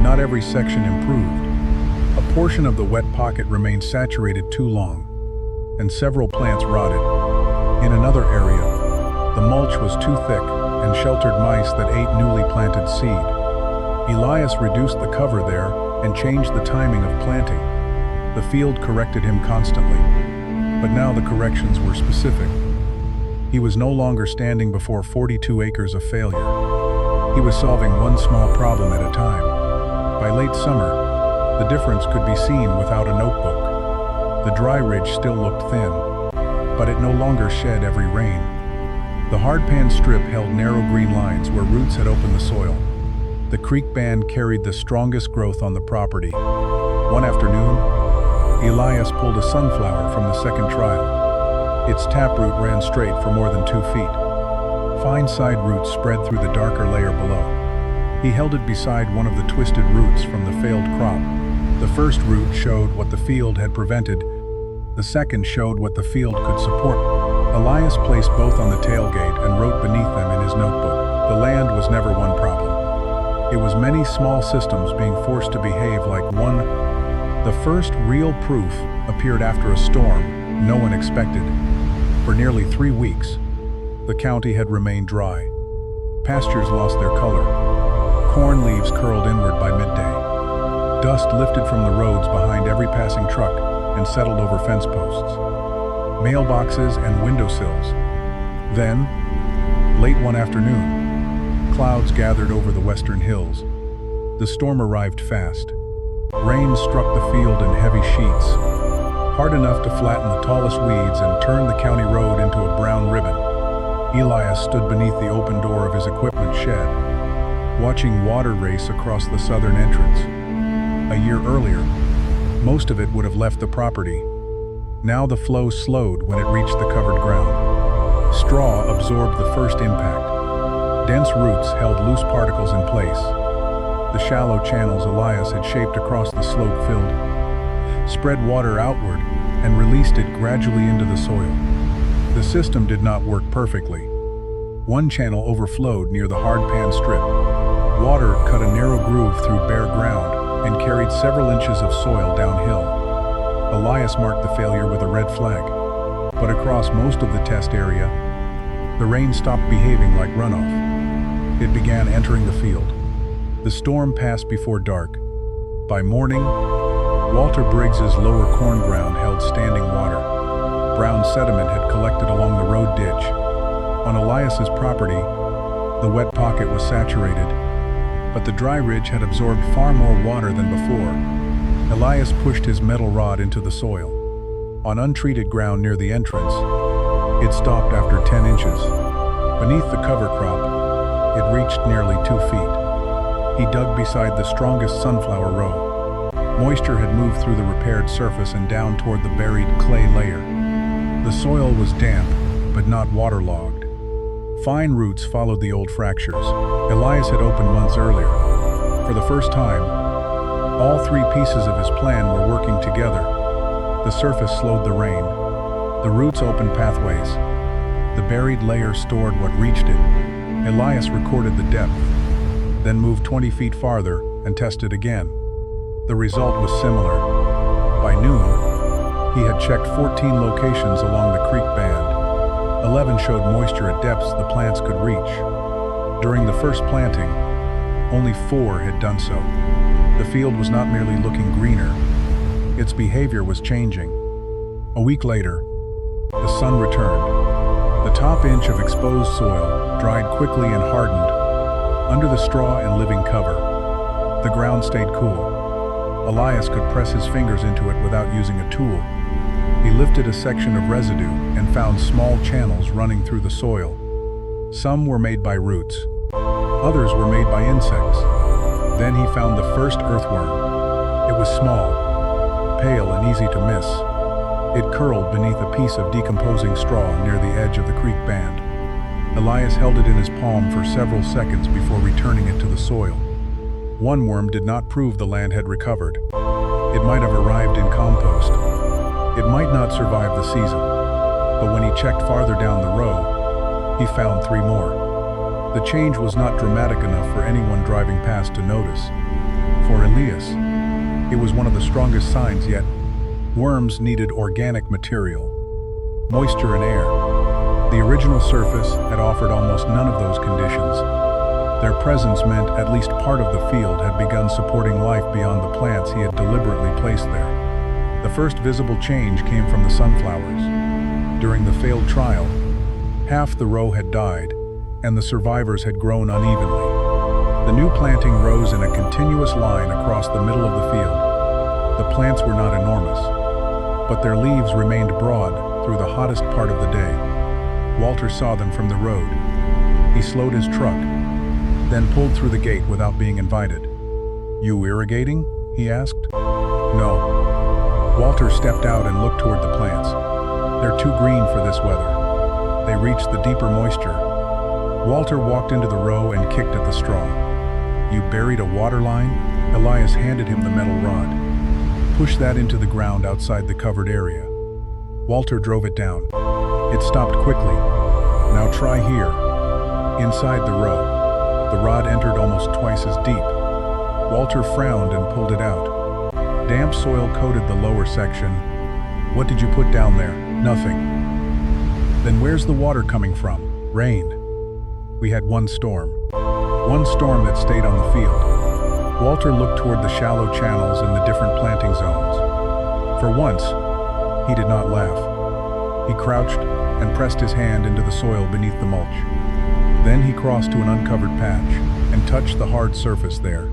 Not every section improved, A portion of the wet pocket remained saturated too long, and several plants rotted. In another area, the mulch was too thick and sheltered mice that ate newly planted seed. Elias reduced the cover there and changed the timing of planting. The field corrected him constantly, but now the corrections were specific. He was no longer standing before 42 acres of failure. He was solving one small problem at a time. By late summer, the difference could be seen without a notebook. The dry ridge still looked thin, but it no longer shed every rain. The hardpan strip held narrow green lines where roots had opened the soil. The creek band carried the strongest growth on the property. One afternoon, Elias pulled a sunflower from the second trial. Its taproot ran straight for more than 2 feet. Fine side roots spread through the darker layer below. He held it beside one of the twisted roots from the failed crop. The first root showed what the field had prevented. The second showed what the field could support. Elias placed both on the tailgate and wrote beneath them in his notebook. The land was never one problem. It was many small systems being forced to behave like one. The first real proof appeared after a storm no one expected. For nearly 3 weeks, the county had remained dry. Pastures lost their color. Corn leaves curled inward by midday. Dust lifted from the roads behind every passing truck and settled over fence posts, mailboxes, and windowsills. Then, late one afternoon, clouds gathered over the western hills. The storm arrived fast. Rain struck the field in heavy sheets, hard enough to flatten the tallest weeds and turn the county road into a brown ribbon. Elias stood beneath the open door of his equipment shed, watching water race across the southern entrance. A year earlier, most of it would have left the property. Now the flow slowed when it reached the covered ground. Straw absorbed the first impact. Dense roots held loose particles in place. The shallow channels Elias had shaped across the slope filled, spread water outward, and released it gradually into the soil. The system did not work perfectly. One channel overflowed near the hardpan strip. Water cut a narrow groove through bare ground and carried several inches of soil downhill. Elias marked the failure with a red flag. But across most of the test area, the rain stopped behaving like runoff. It began entering the field. The storm passed before dark. By morning, Walter Briggs's lower corn ground held standing water. Brown sediment had collected along the road ditch. On Elias's property, the wet pocket was saturated, but the dry ridge had absorbed far more water than before. Elias pushed his metal rod into the soil. On untreated ground near the entrance, it stopped after 10 inches. Beneath the cover crop, it reached nearly 2 feet. He dug beside the strongest sunflower row. Moisture had moved through the repaired surface and down toward the buried clay layer. The soil was damp, but not waterlogged. Fine roots followed the old fractures. Elias had opened months earlier. For the first time, all 3 pieces of his plan were working together. The surface slowed the rain. The roots opened pathways. The buried layer stored what reached it. Elias recorded the depth, then moved 20 feet farther and tested again. The result was similar. By noon, he had checked 14 locations along the creek band. 11 showed moisture at depths the plants could reach. During the first planting, only 4 had done so. The field was not merely looking greener, its behavior was changing. A week later, the sun returned. The top inch of exposed soil dried quickly and hardened under the straw and living cover. The ground stayed cool. Elias could press his fingers into it without using a tool. He lifted a section of residue and found small channels running through the soil. Some were made by roots. Others were made by insects. Then he found the first earthworm. It was small, pale and easy to miss. It curled beneath a piece of decomposing straw near the edge of the creek band. Elias held it in his palm for several seconds before returning it to the soil. One worm did not prove the land had recovered. It might have arrived in compost. It might not survive the season. But when he checked farther down the row, he found 3 more. The change was not dramatic enough for anyone driving past to notice. For Elias, It was one of the strongest signs yet. Worms needed organic material, moisture and air. The original surface had offered almost none of those conditions. Their presence meant at least part of the field had begun supporting life beyond the plants he had deliberately placed there. The first visible change came from the sunflowers. During the failed trial, half the row had died, and the survivors had grown unevenly. The new planting rose in a continuous line across the middle of the field. The plants were not enormous, but their leaves remained broad through the hottest part of the day. Walter saw them from the road. He slowed his truck, then pulled through the gate without being invited. "You irrigating?" he asked. "No." Walter stepped out and looked toward the plants. "They're too green for this weather. They reach the deeper moisture." Walter walked into the row and kicked at the straw. "You buried a water line?" Elias handed him the metal rod. "Push that into the ground outside the covered area." Walter drove it down. It stopped quickly. "Now try here." Inside the row, the rod entered almost twice as deep. Walter frowned and pulled it out. Damp soil coated the lower section. "What did you put down there?" "Nothing." "Then where's the water coming from?" "Rain." "We had one storm that stayed on the field." Walter looked toward the shallow channels in the different planting zones. For once, he did not laugh. He crouched and pressed his hand into the soil beneath the mulch. Then he crossed to an uncovered patch and touched the hard surface there.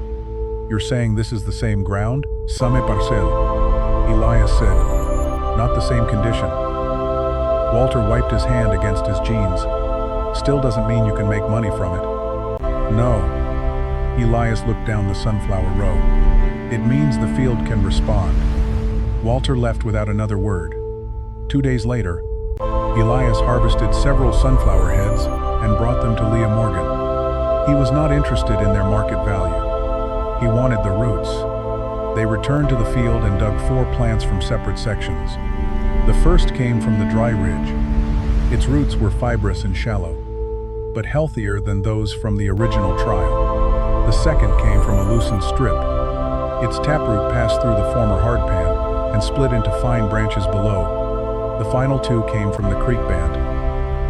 "You're saying this is the same ground?" "Same parcelle," Elias said. "Not the same condition." Walter wiped his hand against his jeans. "Still doesn't mean you can make money from it." "No." Elias looked down the sunflower row. "It means the field can respond." Walter left without another word. 2 days later, Elias harvested several sunflower heads and brought them to Leah Morgan. He was not interested in their market value. He wanted the roots. They returned to the field and dug 4 plants from separate sections. The first came from the dry ridge. Its roots were fibrous and shallow, but healthier than those from the original trial. The second came from a loosened strip. Its taproot passed through the former hardpan and split into fine branches below. The final 2 came from the creek band.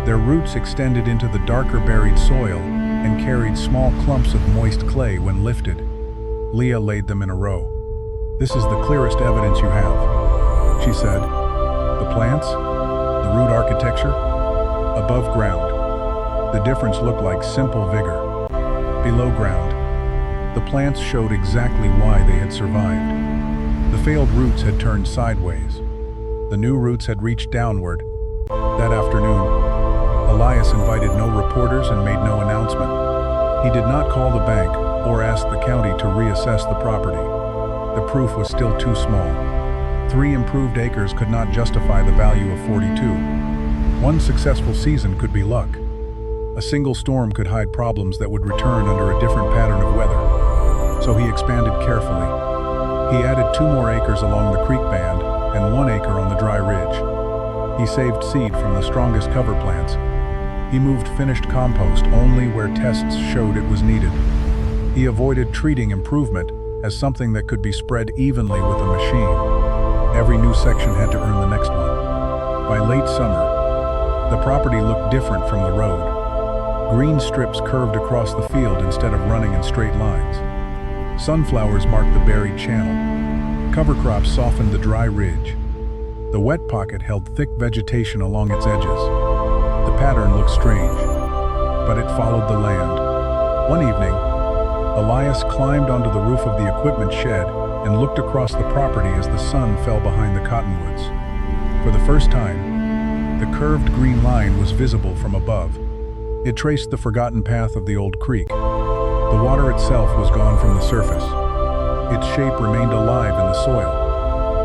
Their roots extended into the darker buried soil and carried small clumps of moist clay when lifted. Leah laid them in a row. "This is the clearest evidence you have," she said. "The plants, the root architecture, above ground. The difference looked like simple vigor. Below ground, the plants showed exactly why they had survived. The failed roots had turned sideways. The new roots had reached downward. That afternoon, Elias invited no reporters and made no announcement. He did not call the bank or ask the county to reassess the property. The proof was still too small. 3 improved acres could not justify the value of 42. One successful season could be luck. A single storm could hide problems that would return under a different pattern of weather. So he expanded carefully. He added 2 more acres along the creek band and 1 acre on the dry ridge. He saved seed from the strongest cover plants. He moved finished compost only where tests showed it was needed. He avoided treating improvement as something that could be spread evenly with a machine. Every new section had to earn the next one. By late summer, the property looked different from the road. Green strips curved across the field instead of running in straight lines. Sunflowers marked the buried channel. Cover crops softened the dry ridge. The wet pocket held thick vegetation along its edges. The pattern looked strange, but it followed the land. One evening, Elias climbed onto the roof of the equipment shed and looked across the property as the sun fell behind the cottonwoods. For the first time, the curved green line was visible from above. It traced the forgotten path of the old creek. The water itself was gone from the surface. Its shape remained alive in the soil.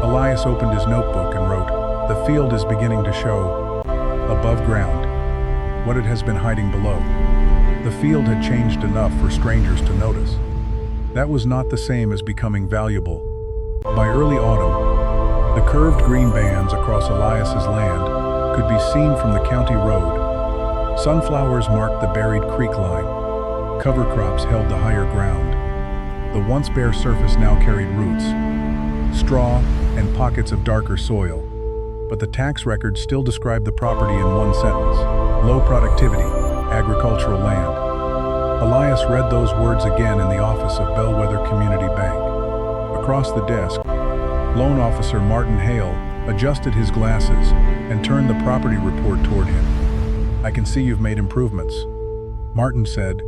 Elias opened his notebook and wrote, "The field is beginning to show, above ground, what it has been hiding below." The field had changed enough for strangers to notice. That was not the same as becoming valuable. By early autumn, the curved green bands across Elias's land could be seen from the county road. Sunflowers marked the buried creek line. Cover crops held the higher ground. The once bare surface now carried roots. straw, and pockets of darker soil. But the tax records still describe the property in one sentence: low productivity, agricultural land. Elias read those words again in the office of Bellwether Community Bank. Across the desk, loan officer Martin Hale adjusted his glasses and turned the property report toward him. "I can see you've made improvements," Martin said,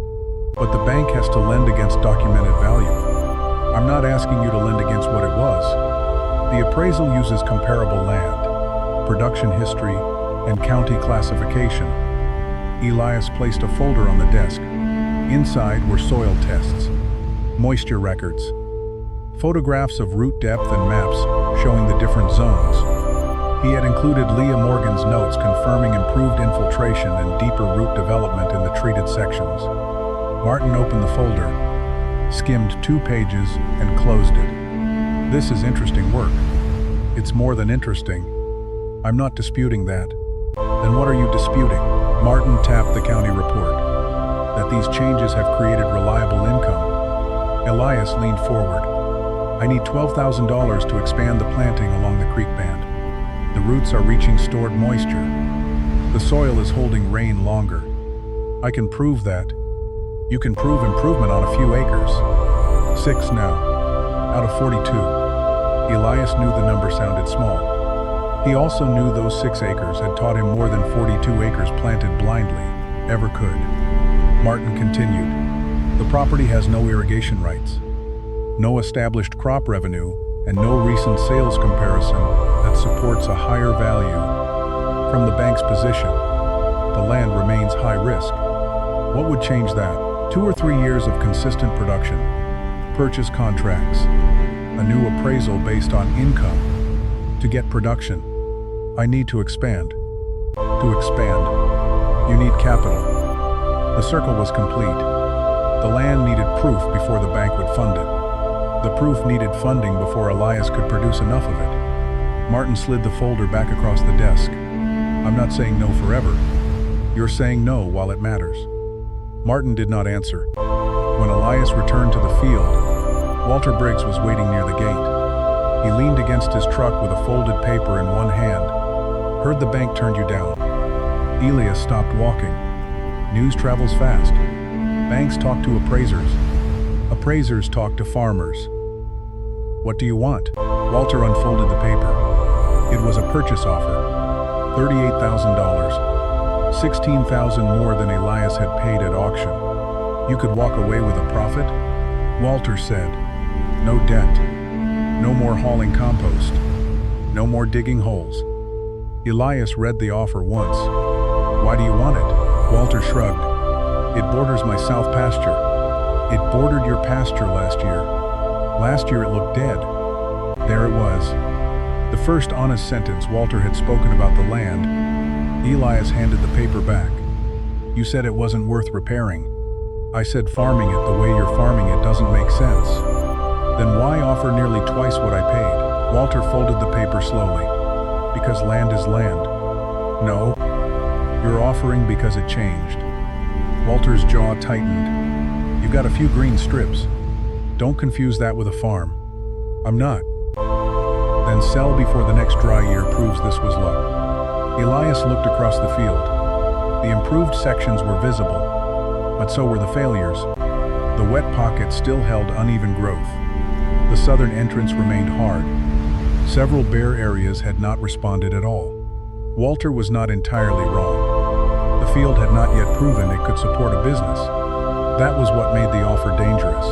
"but the bank has to lend against documented value. I'm not asking you to lend against what it was. The appraisal uses comparable land, production history, and county classification." Elias placed a folder on the desk. Inside were soil tests, moisture records, photographs of root depth and maps showing the different zones. He had included Leah Morgan's notes confirming improved infiltration and deeper root development in the treated sections. Martin opened the folder, skimmed 2 pages, and closed it. "This is interesting work." "It's more than interesting. I'm not disputing that." "Then what are you disputing?" Martin tapped the county report. "That these changes have created reliable income." Elias leaned forward. "I need $12,000 to expand the planting along the creek band. The roots are reaching stored moisture. The soil is holding rain longer. I can prove that. You can prove improvement on a few acres." 6 now, out of 42. Elias knew the number sounded small. He also knew those 6 acres had taught him more than 42 acres planted blindly ever could. Martin continued, "The property has no irrigation rights, no established crop revenue, and no recent sales comparison that supports a higher value. From the bank's position, the land remains high risk. What would change that? 2 or 3 years of consistent production, purchase contracts, a new appraisal based on income. To get production, I need to expand. To expand, you need capital." The circle was complete. The land needed proof before the bank would fund it. The proof needed funding before Elias could produce enough of it. Martin slid the folder back across the desk. "I'm not saying no forever. You're saying no while it matters." Martin did not answer. When Elias returned to the field, Walter Briggs was waiting near the gate. He leaned against his truck with a folded paper in one hand. "Heard the bank turned you down." Elias stopped walking. "News travels fast. Banks talk to appraisers. Appraisers talk to farmers. What do you want?" Walter unfolded the paper. It was a purchase offer. $38,000. $16,000 more than Elias had paid at auction. "You could walk away with a profit?" Walter said. "No debt. No more hauling compost. No more digging holes." Elias read the offer once. "Why do you want it?" Walter shrugged. "It borders my south pasture." "It bordered your pasture last year. Last year it looked dead." There it was. The first honest sentence Walter had spoken about the land. Elias handed the paper back. "You said it wasn't worth repairing." "I said farming it the way you're farming it doesn't make sense." "Then why offer nearly twice what I paid?" Walter folded the paper slowly. "Because land is land." "No. You're offering because it changed." Walter's jaw tightened. "You got a few green strips. Don't confuse that with a farm." "I'm not." "Then sell before the next dry year proves this was luck." Elias looked across the field. The improved sections were visible, but so were the failures. The wet pockets still held uneven growth. The southern entrance remained hard. Several bare areas had not responded at all. Walter was not entirely wrong. The field had not yet proven it could support a business. That was what made the offer dangerous.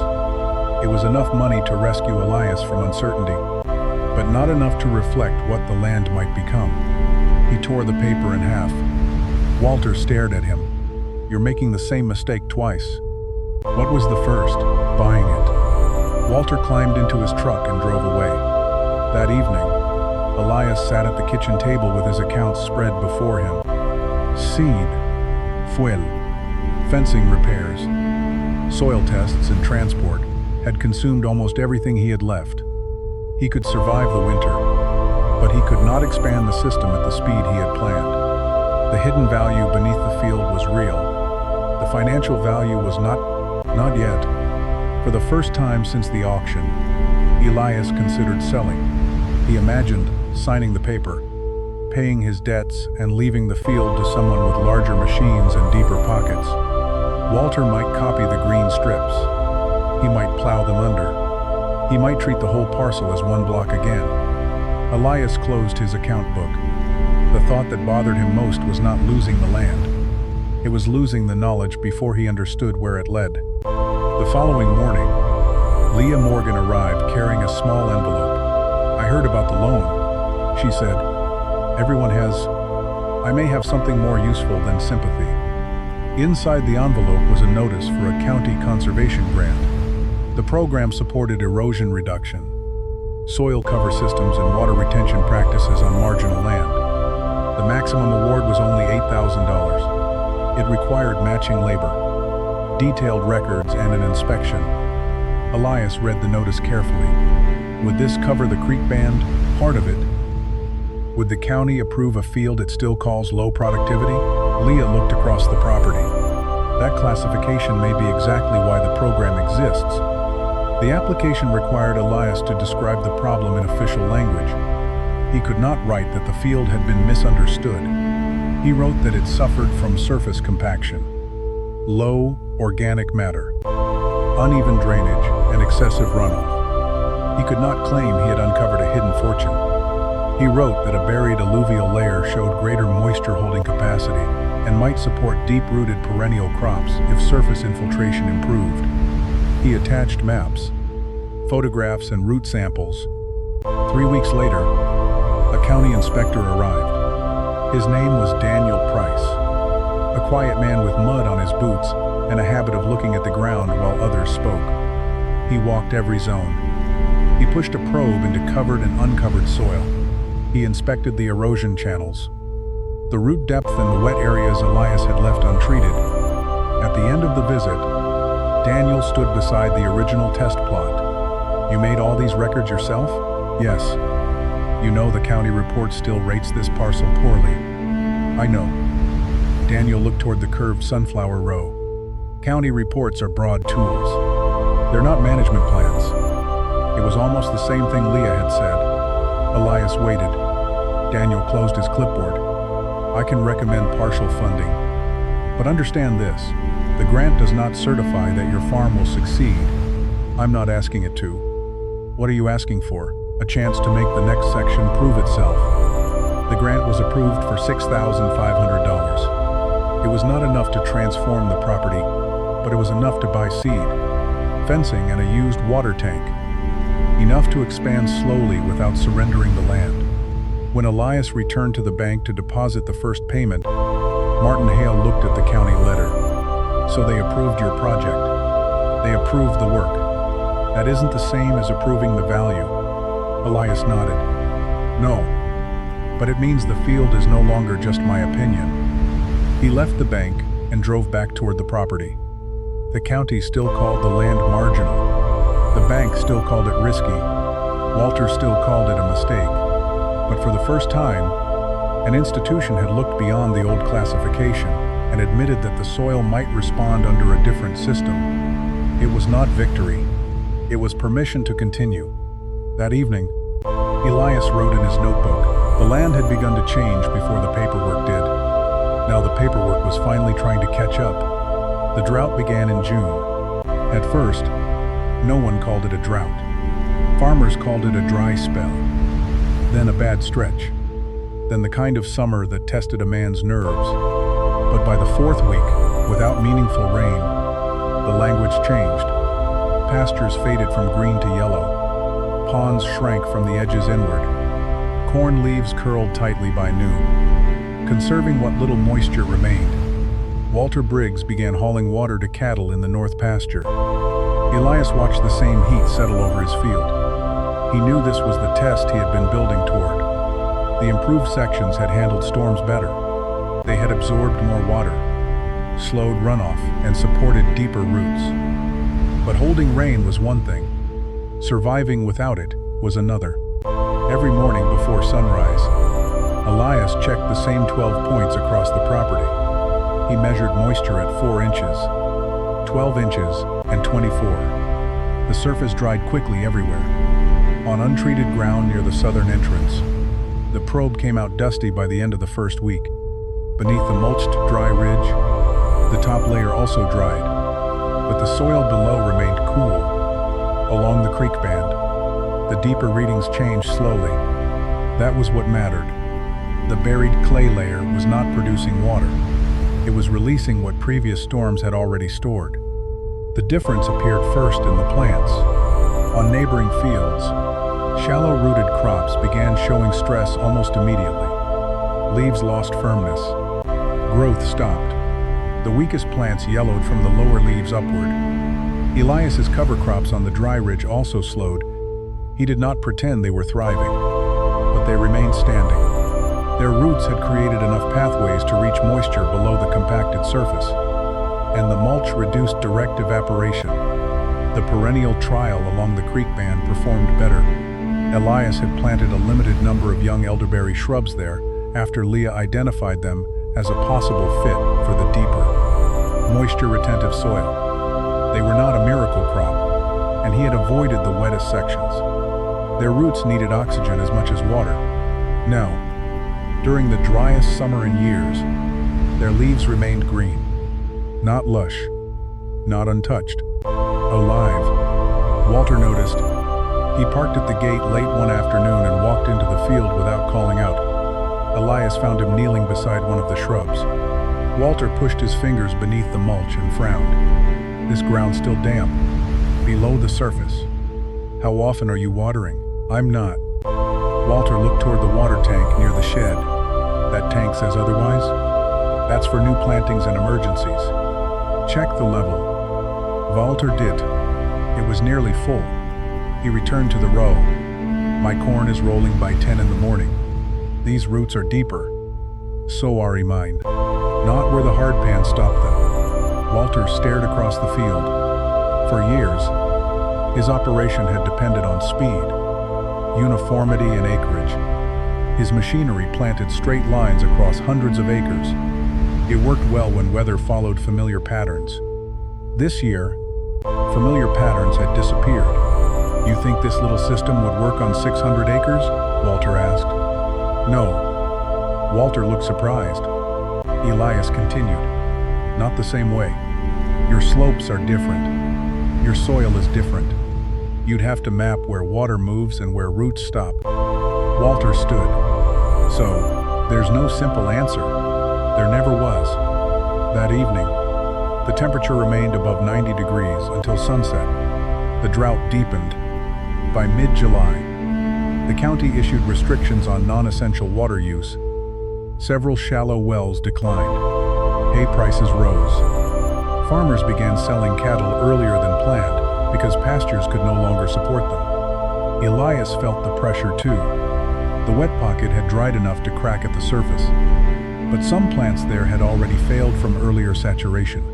It was enough money to rescue Elias from uncertainty, but not enough to reflect what the land might become. He tore the paper in half. Walter stared at him. "You're making the same mistake twice." "What was the first?" "Buying it." Walter climbed into his truck and drove away. That evening, Elias sat at the kitchen table with his accounts spread before him. Seed, fuel, fencing repairs, soil tests and transport had consumed almost everything he had left. He could survive the winter, but he could not expand the system at the speed he had planned. The hidden value beneath the field was real. The financial value was not yet. For the first time since the auction, Elias considered selling. He imagined signing the paper, paying his debts, and leaving the field to someone with larger machines and deeper pockets. Walter might copy the green strips. He might plow them under. He might treat the whole parcel as one block again. Elias closed his account book. The thought that bothered him most was not losing the land. It was losing the knowledge before he understood where it led. The following morning, Leah Morgan arrived carrying a small envelope. "I heard about the loan," she said. "Everyone has. I may have something more useful than sympathy." Inside the envelope was a notice for a county conservation grant. The program supported erosion reduction, soil cover systems, and water retention practices on marginal land. The maximum award was only $8,000. It required matching labor, detailed records, and an inspection. Elias read the notice carefully. Would this cover the creek band, part of it? Would the county approve a field it still calls low productivity? Leah looked across the property. That classification may be exactly why the program exists. The application required Elias to describe the problem in official language. He could not write that the field had been misunderstood. He wrote that it suffered from surface compaction, low organic matter, uneven drainage, and excessive runoff. He could not claim he had uncovered a hidden fortune. He wrote that a buried alluvial layer showed greater moisture-holding capacity and might support deep-rooted perennial crops if surface infiltration improved. He attached maps, photographs, and root samples. 3 weeks later, a county inspector arrived. His name was Daniel Price, a quiet man with mud on his boots and a habit of looking at the ground while others spoke. He walked every zone. He pushed a probe into covered and uncovered soil. He inspected the erosion channels, the root depth, and the wet areas Elias had left untreated. At the end of the visit, Daniel stood beside the original test plot. "You made all these records yourself?" "Yes. You know the county report still rates this parcel poorly." "I know." Daniel looked toward the curved sunflower row. "County reports are broad tools. They're not management plans." It was almost the same thing Leah had said. Elias waited. Daniel closed his clipboard. "I can recommend partial funding. But understand this, the grant does not certify that your farm will succeed. I'm not asking it to. What are you asking for? A chance to make the next section prove itself." The grant was approved for $6,500. It was not enough to transform the property, but it was enough to buy seed, fencing, and a used water tank. Enough to expand slowly without surrendering the land. When Elias returned to the bank to deposit the first payment, Martin Hale looked at the county letter. "So they approved your project. They approved the work. That isn't the same as approving the value." Elias nodded. "No, but it means the field is no longer just my opinion." He left the bank and drove back toward the property. The county still called the land marginal. The bank still called it risky. Walter still called it a mistake. But for the first time, an institution had looked beyond the old classification and admitted that the soil might respond under a different system. It was not victory. It was permission to continue. That evening, Elias wrote in his notebook, the land had begun to change before the paperwork did. Now the paperwork was finally trying to catch up. The drought began in June. At first, no one called it a drought. Farmers called it a dry spell, then a bad stretch, then the kind of summer that tested a man's nerves. But by the fourth week, without meaningful rain, the language changed. Pastures faded from green to yellow. Ponds shrank from the edges inward. Corn leaves curled tightly by noon, conserving what little moisture remained. Walter Briggs began hauling water to cattle in the north pasture. Elias watched the same heat settle over his field. He knew this was the test he had been building toward. The improved sections had handled storms better. They had absorbed more water, slowed runoff, and supported deeper roots. But holding rain was one thing. Surviving without it was another. Every morning before sunrise, Elias checked the same 12 points across the property. He measured moisture at 4 inches, 12 inches, and 24. The surface dried quickly everywhere. On untreated ground near the southern entrance, the probe came out dusty by the end of the first week. Beneath the mulched, dry ridge, the top layer also dried, but the soil below remained cool. Along the creek band, the deeper readings changed slowly. That was what mattered. The buried clay layer was not producing water. It was releasing what previous storms had already stored. The difference appeared first in the plants. On neighboring fields, shallow-rooted crops began showing stress almost immediately. Leaves lost firmness. Growth stopped. The weakest plants yellowed from the lower leaves upward. Elias's cover crops on the dry ridge also slowed. He did not pretend they were thriving, but they remained standing. Their roots had created enough pathways to reach moisture below the compacted surface, and the mulch reduced direct evaporation. The perennial trial along the creek band performed better. Elias had planted a limited number of young elderberry shrubs there after Leah identified them as a possible fit for the deeper, moisture-retentive soil. They were not a miracle crop, and he had avoided the wettest sections. Their roots needed oxygen as much as water. No, during the driest summer in years, their leaves remained green. Not lush, not untouched, alive. Walter noticed. He parked at the gate late one afternoon and walked into the field without calling out. Elias found him kneeling beside one of the shrubs. Walter pushed his fingers beneath the mulch and frowned. This ground's still damp, below the surface. How often are you watering? I'm not. Walter looked toward the water tank near the shed. That tank says otherwise? That's for new plantings and emergencies. Check the level. Walter did. It was nearly full. He returned to the row. My corn is rolling by 10 in the morning. These roots are deeper. So are mine. Not where the hard pan stopped them. Walter stared across the field. For years, his operation had depended on speed, uniformity, and acreage. His machinery planted straight lines across hundreds of acres. It worked well when weather followed familiar patterns. This year, familiar patterns had disappeared. You think this little system would work on 600 acres? Walter asked. No. Walter looked surprised. Elias continued. Not the same way. Your slopes are different. Your soil is different. You'd have to map where water moves and where roots stop. Walter stood. So, there's no simple answer. There never was. That evening, the temperature remained above 90 degrees until sunset. The drought deepened. By mid-July, the county issued restrictions on non-essential water use. Several shallow wells declined. Hay prices rose. Farmers began selling cattle earlier than planned because pastures could no longer support them. Elias felt the pressure too. The wet pocket had dried enough to crack at the surface, but some plants there had already failed from earlier saturation.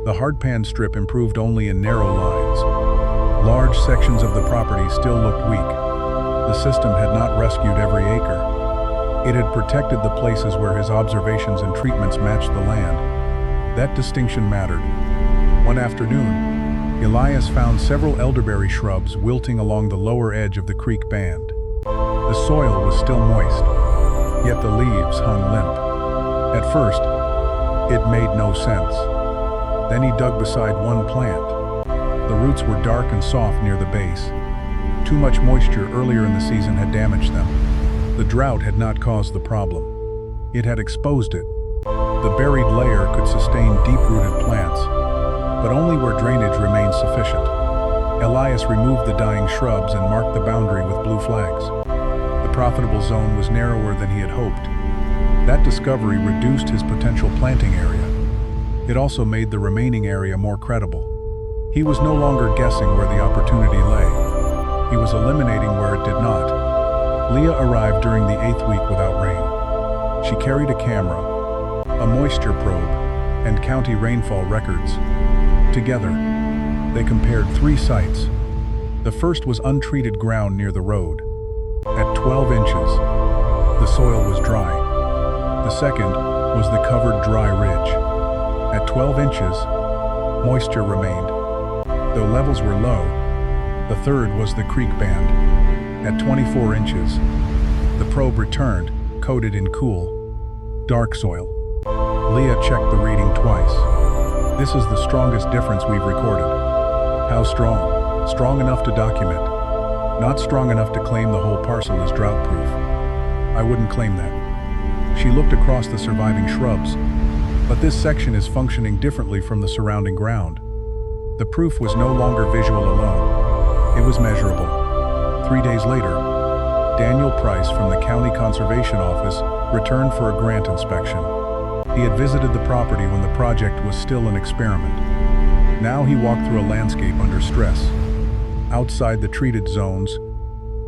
The hardpan strip improved only in narrow lines. Large sections of the property still looked weak. The system had not rescued every acre. It had protected the places where his observations and treatments matched the land. That distinction mattered. One afternoon, Elias found several elderberry shrubs wilting along the lower edge of the creek band. The soil was still moist, yet the leaves hung limp. At first, it made no sense. Then he dug beside one plant. The roots were dark and soft near the base. Too much moisture earlier in the season had damaged them. The drought had not caused the problem. It had exposed it. The buried layer could sustain deep-rooted plants, but only where drainage remained sufficient. Elias removed the dying shrubs and marked the boundary with blue flags. The profitable zone was narrower than he had hoped. That discovery reduced his potential planting area. It also made the remaining area more credible. He was no longer guessing where the opportunity lay. He was eliminating where it did not. Leah arrived during the 8th week without rain. She carried a camera, a moisture probe, and county rainfall records. Together, they compared 3 sites. The first was untreated ground near the road. At 12 inches, the soil was dry. The second was the covered dry ridge. At 12 inches, moisture remained. Though levels were low, the third was the creek band. at 24 inches. The probe returned, coated in cool, dark soil. Leah checked the reading twice. This is the strongest difference we've recorded. How strong? Strong enough to document. Not strong enough to claim the whole parcel is drought-proof. I wouldn't claim that. She looked across the surviving shrubs, but this section is functioning differently from the surrounding ground. The proof was no longer visual alone. It was measurable. 3 days later, Daniel Price from the County Conservation Office returned for a grant inspection. He had visited the property when the project was still an experiment. Now he walked through a landscape under stress. Outside the treated zones,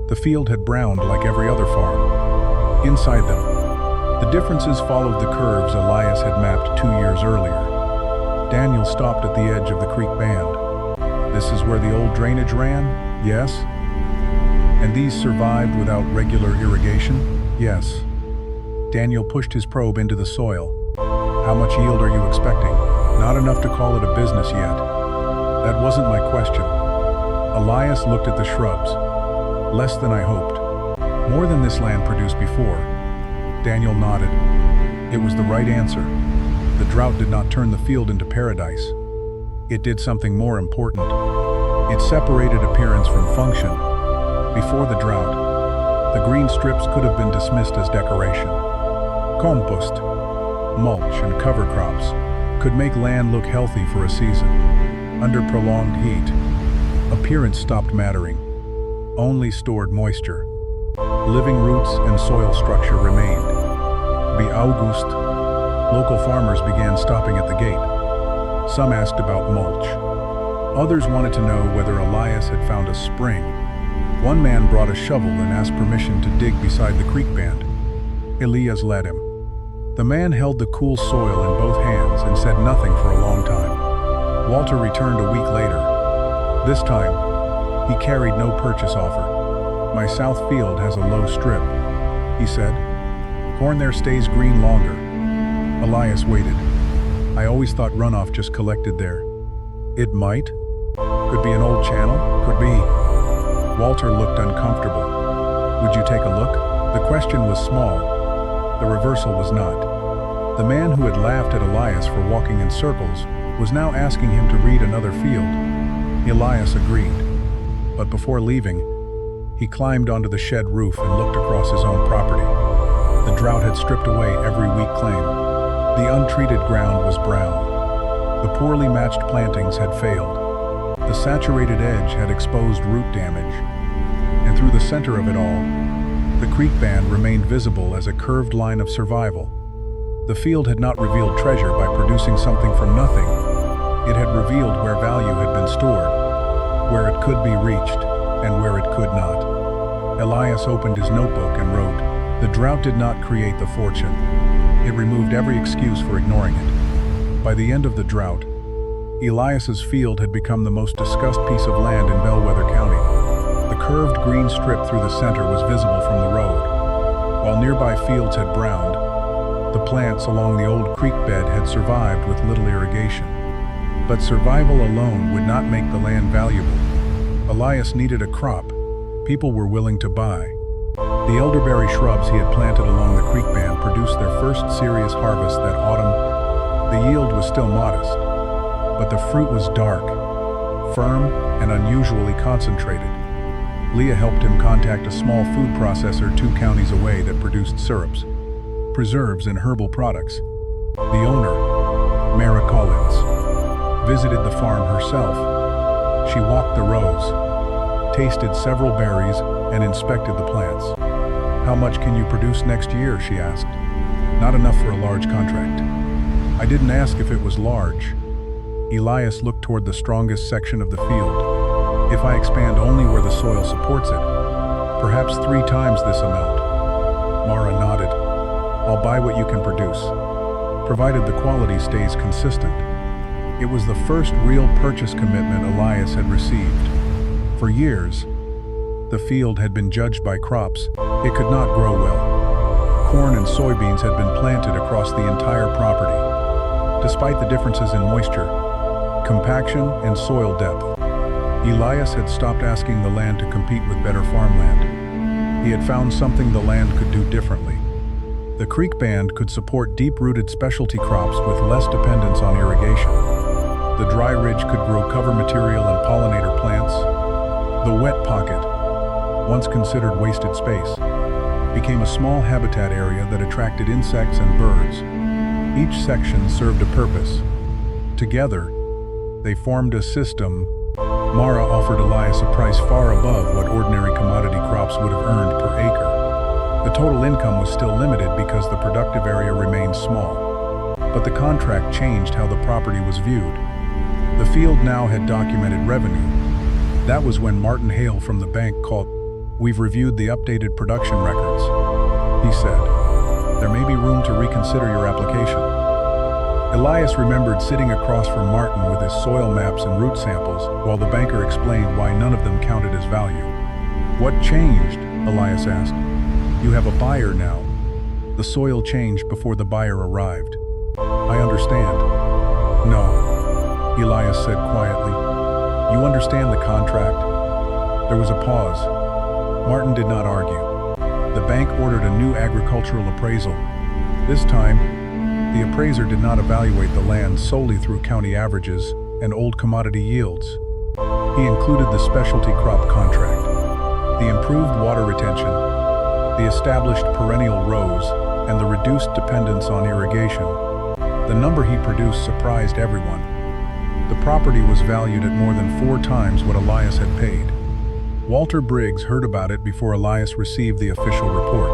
the field had browned like every other farm. Inside them, the differences followed the curves Elias had mapped 2 years earlier. Daniel stopped at the edge of the creek band. This is where the old drainage ran? Yes. And these survived without regular irrigation? Yes. Daniel pushed his probe into the soil. How much yield are you expecting? Not enough to call it a business yet. That wasn't my question. Elias looked at the shrubs. Less than I hoped. More than this land produced before. Daniel nodded. It was the right answer. The drought did not turn the field into paradise. It did something more important. It separated appearance from function. Before the drought, the green strips could have been dismissed as decoration. Compost, mulch, and cover crops could make land look healthy for a season. Under prolonged heat, appearance stopped mattering. Only stored moisture. Living roots and soil structure remained. By August, local farmers began stopping at the gate. Some asked about mulch. Others wanted to know whether Elias had found a spring. One man brought a shovel and asked permission to dig beside the creek band. Elias led him. The man held the cool soil in both hands and said nothing for a long time. Walter returned a week later. This time, he carried no purchase offer. My south field has a low strip, he said. Corn there stays green longer. Elias waited. I always thought runoff just collected there. It might. Could be an old channel. Could be. Walter looked uncomfortable. Would you take a look? The question was small. The reversal was not. The man who had laughed at Elias for walking in circles was now asking him to read another field. Elias agreed. But before leaving, he climbed onto the shed roof and looked across his own property. The drought had stripped away every weak claim. The untreated ground was brown. The poorly matched plantings had failed. The saturated edge had exposed root damage. And through the center of it all, the creek band remained visible as a curved line of survival. The field had not revealed treasure by producing something from nothing. It had revealed where value had been stored, where it could be reached, and where it could not. Elias opened his notebook and wrote, "The drought did not create the fortune. It removed every excuse for ignoring it." By the end of the drought, Elias's field had become the most discussed piece of land in Bellwether County. The curved green strip through the center was visible from the road. While nearby fields had browned, the plants along the old creek bed had survived with little irrigation. But survival alone would not make the land valuable. Elias needed a crop people were willing to buy. The elderberry shrubs he had planted along the creek band produced their first serious harvest that autumn. The yield was still modest, but the fruit was dark, firm, and unusually concentrated. Leah helped him contact a small food processor 2 counties away that produced syrups, preserves, and herbal products. The owner, Mara Collins, visited the farm herself. She walked the rows, tasted several berries, and inspected the plants. "How much can you produce next year?" she asked. "Not enough for a large contract." "I didn't ask if it was large." Elias looked toward the strongest section of the field. "If I expand only where the soil supports it, perhaps 3 times this amount." Mara nodded. "I'll buy what you can produce, provided the quality stays consistent." It was the first real purchase commitment Elias had received. For years, the field had been judged by crops. It could not grow well. Corn and soybeans had been planted across the entire property. Despite the differences in moisture, compaction, and soil depth, Elias had stopped asking the land to compete with better farmland. He had found something the land could do differently. The creek band could support deep-rooted specialty crops with less dependence on irrigation. The dry ridge could grow cover material and pollinator plants. The wet pocket, once considered wasted space, became a small habitat area that attracted insects and birds. Each section served a purpose. Together, they formed a system. Mara offered Elias a price far above what ordinary commodity crops would have earned per acre. The total income was still limited because the productive area remained small. But the contract changed how the property was viewed. The field now had documented revenue. That was when Martin Hale from the bank called. "We've reviewed the updated production records," he said. "There may be room to reconsider your application." Elias remembered sitting across from Martin with his soil maps and root samples while the banker explained why none of them counted as value. "What changed?" Elias asked. "You have a buyer now. The soil changed before the buyer arrived." "I understand." "No," Elias said quietly. "You understand the contract?" There was a pause. Martin did not argue. The bank ordered a new agricultural appraisal. This time, the appraiser did not evaluate the land solely through county averages and old commodity yields. He included the specialty crop contract, the improved water retention, the established perennial rows, and the reduced dependence on irrigation. The number he produced surprised everyone. The property was valued at more than 4 times what Elias had paid. Walter Briggs heard about it before Elias received the official report.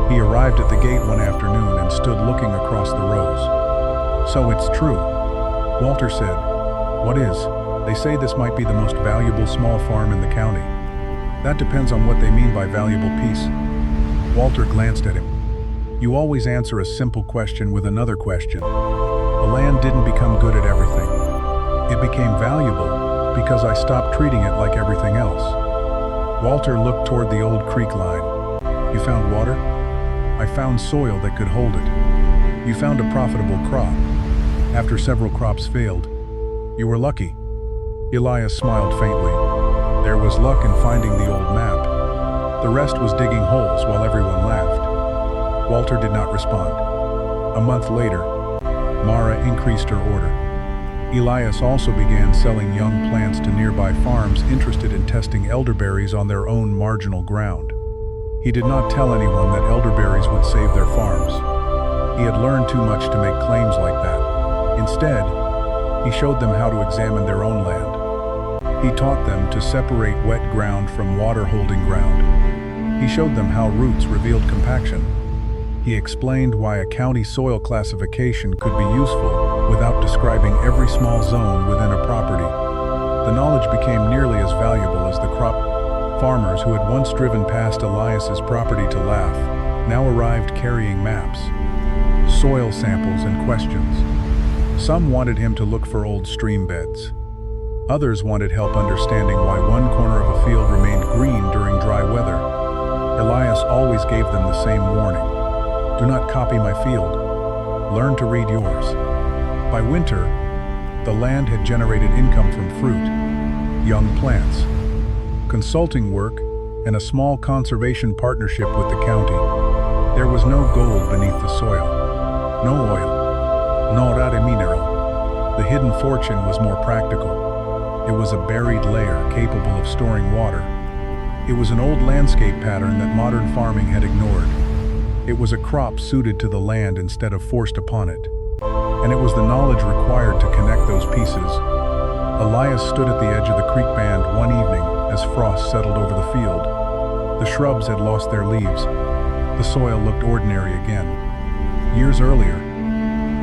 He arrived at the gate one afternoon and stood looking across the rows. "So it's true," Walter said. "What is? They say this might be the most valuable small farm in the county." "That depends on what they mean by valuable piece." Walter glanced at him. "You always answer a simple question with another question. The land didn't become good at everything. It became valuable because I stopped treating it like everything else." Walter looked toward the old creek line. "You found water?" "I found soil that could hold it." "You found a profitable crop after several crops failed." "You were lucky." Elias smiled faintly. There was luck in finding the old map. The rest was digging holes while everyone laughed. Walter did not respond. A month later, Mara increased her order. Elias also began selling young plants to nearby farms interested in testing elderberries on their own marginal ground. He did not tell anyone that elderberries would save their farms. He had learned too much to make claims like that. Instead, he showed them how to examine their own land. He taught them to separate wet ground from water-holding ground. He showed them how roots revealed compaction. He explained why a county soil classification could be useful without describing every small zone within a property. The knowledge became nearly as valuable as the crop. Farmers who had once driven past Elias's property to laugh now arrived carrying maps, soil samples, and questions. Some wanted him to look for old stream beds. Others wanted help understanding why one corner of a field remained green during dry weather. Elias always gave them the same warning. "Do not copy my field. Learn to read yours." By winter, the land had generated income from fruit, young plants, consulting work, and a small conservation partnership with the county. There was no gold beneath the soil, no oil, no rare mineral. The hidden fortune was more practical. It was a buried layer capable of storing water. It was an old landscape pattern that modern farming had ignored. It was a crop suited to the land instead of forced upon it. And it was the knowledge required to connect those pieces. Elias stood at the edge of the creek band one evening as frost settled over the field. The shrubs had lost their leaves. The soil looked ordinary again. Years earlier,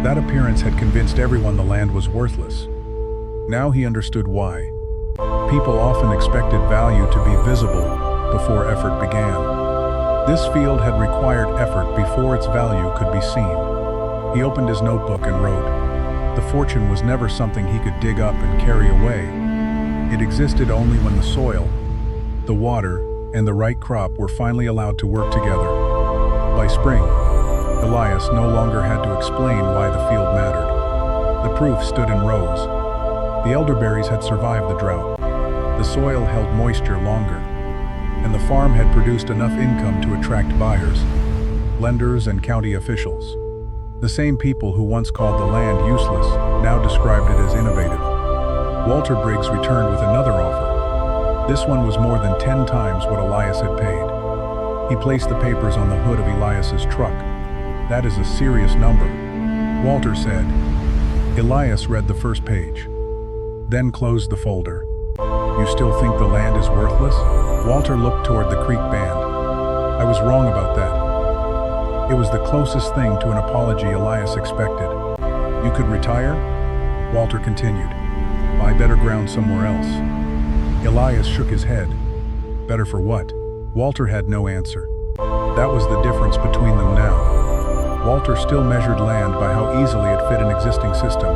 that appearance had convinced everyone the land was worthless. Now he understood why. People often expected value to be visible before effort began. This field had required effort before its value could be seen. He opened his notebook and wrote, "The fortune was never something he could dig up and carry away. It existed only when the soil, the water, and the right crop were finally allowed to work together." By spring, Elias no longer had to explain why the field mattered. The proof stood in rows. The elderberries had survived the drought. The soil held moisture longer, and the farm had produced enough income to attract buyers, lenders, and county officials. The same people who once called the land useless now described it as innovative. Walter Briggs returned with another offer. This one was more than 10 times what Elias had paid. He placed the papers on the hood of Elias's truck. "That is a serious number," Walter said. Elias read the first page, then closed the folder. "You still think the land is worthless?" Walter looked toward the creek band. "I was wrong about that." It was the closest thing to an apology Elias expected. "You could retire?" Walter continued. "Buy better ground somewhere else." Elias shook his head. "Better for what?" Walter had no answer. That was the difference between them now. Walter still measured land by how easily it fit an existing system.